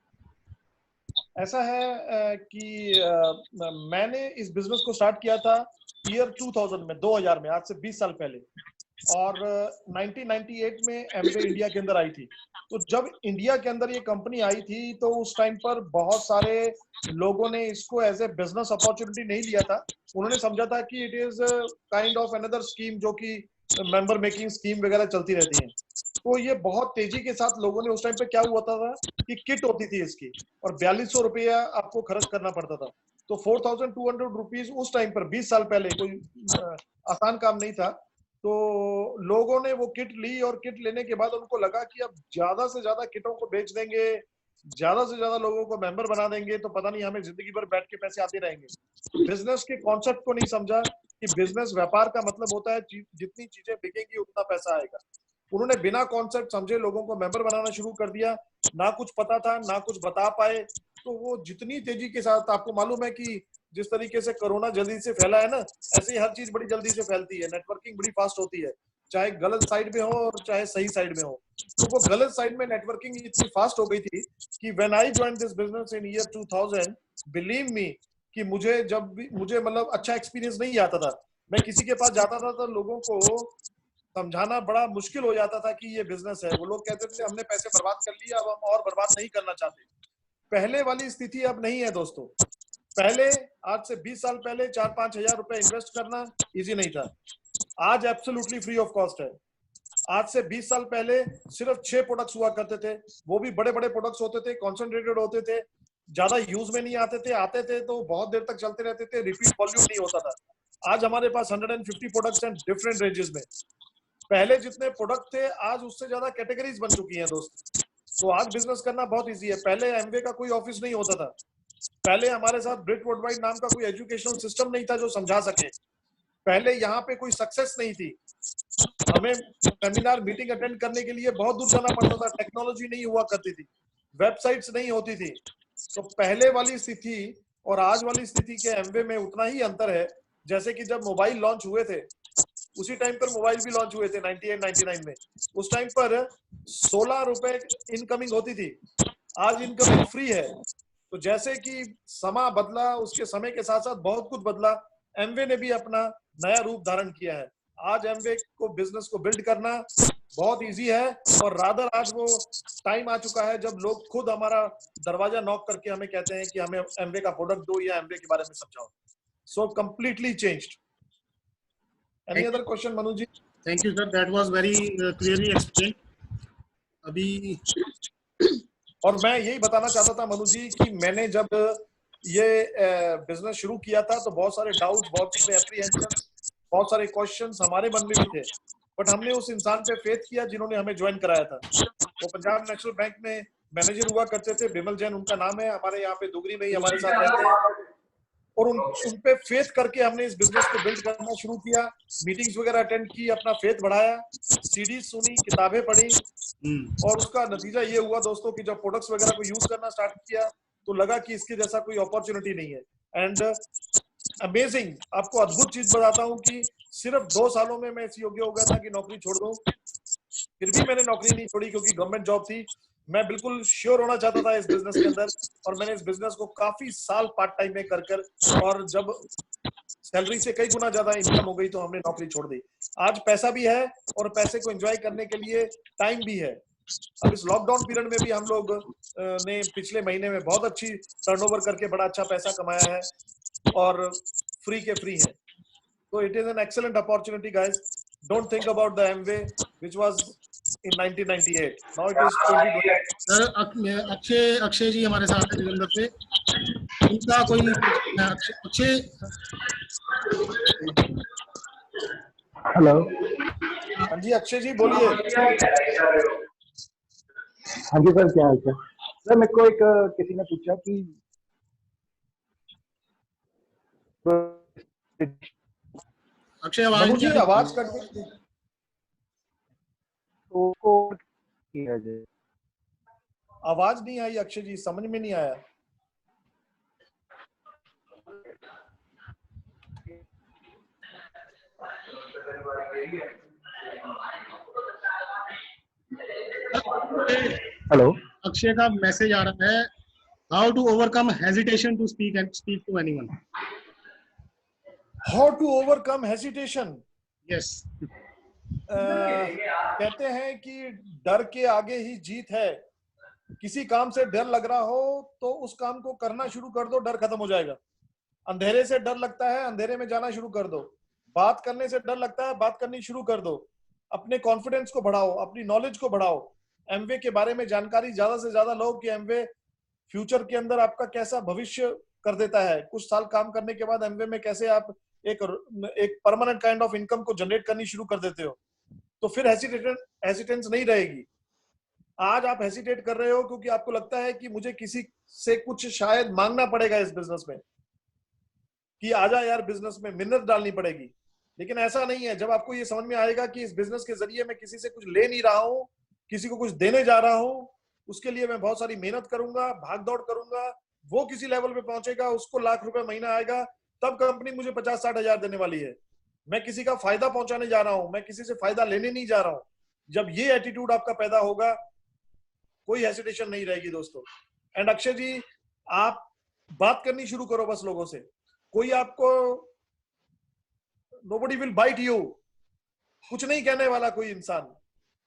ऐसा है कि मैंने इस बिजनेस को स्टार्ट किया था ईयर 2000 में, 2000 में, आज से 20 साल पहले। और 1998 में एमवे इंडिया के अंदर आई थी। तो जब इंडिया के अंदर ये कंपनी आई थी तो उस टाइम पर बहुत सारे लोगों ने इसको एज ए बिजनेस अपॉर्चुनिटी नहीं लिया था। उन्होंने समझा था कि it is kind of another scheme, जो कि मेंबर मेकिंग स्कीम वगैरह चलती रहती है। तो ये बहुत तेजी के साथ लोगों ने, उस टाइम पे क्या हुआ था कि किट होती थी इसकी, और 4200 रुपया आपको खर्च करना पड़ता था। तो 4200 रुपीज उस टाइम पर 20 साल पहले कोई आसान काम नहीं था। तो लोगों ने वो किट ली, और किट लेने के बाद उनको लगा कि अब ज्यादा से ज्यादा किटों को बेच देंगे, ज्यादा से ज्यादा लोगों को मेंबर बना देंगे, तो पता नहीं हमें जिंदगी भर बैठ के पैसे आते रहेंगे। बिजनेस के कॉन्सेप्ट को नहीं समझा कि बिजनेस व्यापार का मतलब होता है जितनी चीजें बिकेंगी उतना पैसा आएगा। उन्होंने बिना कॉन्सेप्ट समझे लोगों को मेंबर बनाना शुरू कर दिया। ना कुछ पता था, ना कुछ बता पाए। तो वो जितनी तेजी के साथ, आपको मालूम है कि जिस तरीके से कोरोना जल्दी से फैला है ना, ऐसे ही हर चीज बड़ी जल्दी से फैलती है। नेटवर्किंग बड़ी फास्ट होती है, चाहे गलत साइड में हो और चाहे सही साइड में हो। तो वो गलत साइड में नेटवर्किंग इतनी फास्ट हो गई थी कि when I join this business in year 2000, believe me कि मुझे मतलब अच्छा एक्सपीरियंस नहीं आता था। मैं किसी के पास जाता था तो लोगों को समझाना बड़ा मुश्किल हो जाता था कि ये बिजनेस है। वो लोग कहते थे हमने पैसे बर्बाद कर लिए, अब हम और बर्बाद नहीं करना चाहते। पहले वाली स्थिति अब नहीं है दोस्तों। पहले, आज से 20 साल पहले 4-5 हजार रुपए इन्वेस्ट करना इजी नहीं था। आज एब्सोल्युटली फ्री ऑफ कॉस्ट है। आज से 20 साल पहले सिर्फ 6 प्रोडक्ट्स हुआ करते थे, वो भी बड़े बड़े प्रोडक्ट्स होते थे, कॉन्सेंट्रेटेड होते थे, ज्यादा यूज में नहीं आते थे तो बहुत देर तक चलते रहते थे, रिपीट वॉल्यूम नहीं होता था। आज हमारे पास 150 प्रोडक्ट्स हैं डिफरेंट रेंजेस में। पहले जितने प्रोडक्ट थे, आज उससे ज्यादा कैटेगरीज बन चुकी हैं दोस्त। तो आज बिजनेस करना बहुत इजी है। पहले एमवे का कोई ऑफिस नहीं होता था। पहले हमारे साथ ब्रिट वर्ल्डवाइड नाम का कोई एजुकेशनल सिस्टम नहीं था जो समझा सके। पहले यहाँ पे कोई सक्सेस नहीं थी। हमें सेमिनार मीटिंग अटेंड करने के लिए बहुत दूर जाना पड़ता था। टेक्नोलॉजी नहीं हुआ करती थी, वेबसाइट्स नहीं होती थी। तो पहले वाली स्थिति और आज वाली स्थिति के एमवे में उतना ही अंतर है जैसे कि जब मोबाइल लॉन्च हुए थे, उसी टाइम पर मोबाइल भी लॉन्च हुए थे 98-99 में। उस टाइम पर 16 रुपए इनकमिंग होती थी, आज इनकमिंग फ्री है। तो जैसे कि समय बदला, उसके समय के साथ साथ बहुत कुछ बदला। एमवे ने भी अपना नया रूप धारण किया है। आज एमवे को, बिजनेस को बिल्ड करना बहुत इजी है। और रादर आज वो टाइम आ चुका है जब लोग खुद हमारा दरवाजा नॉक करके हमें कहते हैं कि हमें एमवे का प्रोडक्ट दो या एमवे के बारे में समझाओ। So completely changed. Any other question Manu ji? Thank you sir, that was very clearly explain. अभी और मैं यही बताना चाहता था मनु जी कि मैंने जब ये बिजनेस शुरू किया था तो बहुत सारे डाउट्स, बहुत सारे एप्रीहेंशन, बहुत सारे क्वेश्चंस हमारे मन में भी थे, बट हमने उस इंसान पे फेथ किया जिन्होंने हमें ज्वाइन कराया था। वो पंजाब नेशनल बैंक में मैनेजर हुआ करते थे, बिमल जैन उनका नाम है, हमारे यहाँ पे दुगरी में ही हमारे साथ रहते हैं, और उन पे फेथ करके हमने इस बिजनेस को बिल्ड करना शुरू किया। मीटिंग्स वगैरह अटेंड की, अपना फेथ बढ़ाया, सीडीज सुनी, किताबें पढ़ी, और उसका नतीजा ये हुआ दोस्तों कि जब प्रोडक्ट्स वगैरह को यूज करना स्टार्ट किया तो लगा कि इसके जैसा कोई अपॉर्चुनिटी नहीं है। एंड अमेजिंग, आपको अद्भुत चीज बताता हूँ कि सिर्फ 2 सालों में मैं इस योग्य हो गया था कि नौकरी छोड़ दूं। फिर भी मैंने नौकरी नहीं छोड़ी क्योंकि गवर्नमेंट जॉब थी। मैं बिल्कुल श्योर होना चाहता था इस बिजनेस के अंदर, और मैंने इस बिजनेस को काफी साल पार्ट टाइम में कर, और जब सैलरी से कई गुना ज्यादा इनकम हो गई तो हमने नौकरी छोड़ दी। आज पैसा भी है और पैसे को एंजॉय करने के लिए टाइम भी है। अब इस लॉकडाउन पीरियड में भी हम लोग ने पिछले महीने में बहुत अच्छी टर्नओवर करके बड़ा अच्छा पैसा कमाया है और फ्री के फ्री है। तो it is an excellent opportunity guys, don't think about the Amway which was in 1998, now it is 2020। Sir Akshay ji हमारे साथ हैं जलंधर से, उनका कोई अक्षय। हेलो। हाँ जी अक्षय जी बोलिए। हाँ जी सर, क्या हाल है सर? मेरे को एक किसी ने पूछा कि अक्षय आवाज कट गई तो किया जाए। आवाज नहीं आई अक्षय जी, समझ में नहीं आया। हेलो, अक्षय का मैसेज आ रहा है, how to overcome hesitation to speak to anyone. How to overcome hesitation? Yes. कहते हैं कि डर के आगे ही जीत है। किसी काम से डर लग रहा हो तो उस काम को करना शुरू कर दो, डर खत्म हो जाएगा। अंधेरे से डर लगता है, अंधेरे में जाना शुरू कर दो। बात करने से डर लगता है, बात करनी शुरू कर दो। अपने कॉन्फिडेंस को बढ़ाओ, अपनी नॉलेज को बढ़ाओ, एमवे के बारे में जानकारी ज्यादा से ज्यादा लो कि एमवे फ्यूचर के अंदर आपका कैसा भविष्य कर देता है। कुछ साल काम करने के बाद एमवे में कैसे आप एक परमानेंट काइंड ऑफ इनकम को जनरेट करनी शुरू कर देते हो, तो फिर हेसिटेंस नहीं रहेगी। आज आप हेसिटेट कर रहे हो क्योंकि आपको लगता है कि मुझे किसी से कुछ शायद मांगना पड़ेगा इस बिजनेस में, कि आजा यार बिजनेस में मिन्नत डालनी पड़ेगी। लेकिन ऐसा नहीं है। जब आपको ये समझ में आएगा कि इस बिजनेस के जरिए मैं किसी से कुछ ले नहीं रहा हूं, किसी को कुछ देने जा रहा हूं, उसके लिए मैं बहुत सारी मेहनत करूंगा, भाग दौड़ करूंगा, वो किसी लेवल पे पहुंचेगा, उसको लाख रुपए महीना आएगा, तब कंपनी मुझे 50-60 हजार देने वाली है। मैं किसी का फायदा पहुंचाने जा रहा हूं, मैं किसी से फायदा लेने नहीं जा रहा हूं। जब ये एटीट्यूड आपका पैदा होगा, कोई हेसिटेशन नहीं रहेगी दोस्तों। एंड अक्षय जी, आप बात करनी शुरू करो बस लोगों से। कोई आपको, nobody will bite you, कुछ नहीं कहने वाला कोई इंसान।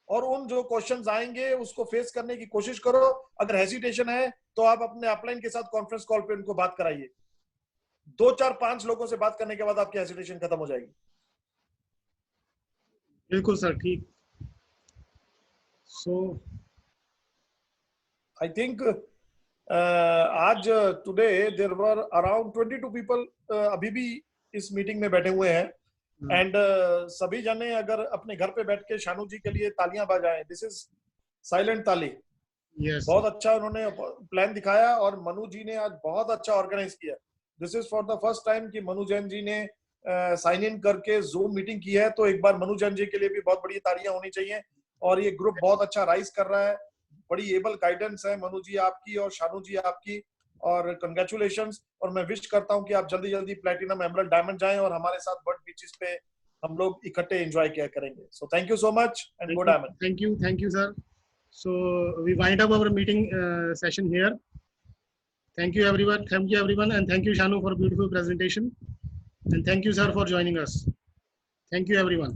और उन जो क्वेश्चंस आएंगे उसको फेस करने की कोशिश करो। अगर हेसिटेशन है तो आप अपने अपलाइन के साथ कॉन्फ्रेंस कॉल पे उनको बात कराइए। 2, 4, 5 लोगों से बात करने के बाद आपकी हेसिटेशन खत्म हो जाएगी। बिल्कुल सर, ठीक। सो आई थिंक आज today there were around 22 people अभी भी इस मीटिंग में बैठे हुए हैं। एंड सभी जने अगर अपने घर पे बैठ के शानू जी के लिए तालियां बजाएं। दिस इज साइलेंट ताली। yes. बहुत अच्छा उन्होंने प्लान दिखाया और मनु जी ने आज बहुत अच्छा ऑर्गेनाइज किया। This is for the first time कि मनु जैन जी ने साइन इन करके जूम मीटिंग की है, तो एक बार मनु जैन जी के लिए भी बहुत बड़ी तालियां होनी चाहिए। और ये ग्रुप बहुत अच्छा राइज कर रहा है, बड़ी एबल गाइडेंस है मनु जी आपकी और शानू जी आपकी, और कंग्रेचुलेशंस। और मैं विश करता हूं कि आप जल्दी जल्दी प्लैटिनम, एमराल्ड, डायमंड जाएं और हमारे साथ बर्ड बीचेस पे हम लोग इकट्ठे एंजॉय किया करेंगे। So thank you so much and go diamond. Thank you sir. So we wind up our meeting session here. Thank you everyone, and thank you Shanu for beautiful presentation, and thank you sir for joining us. Thank you everyone.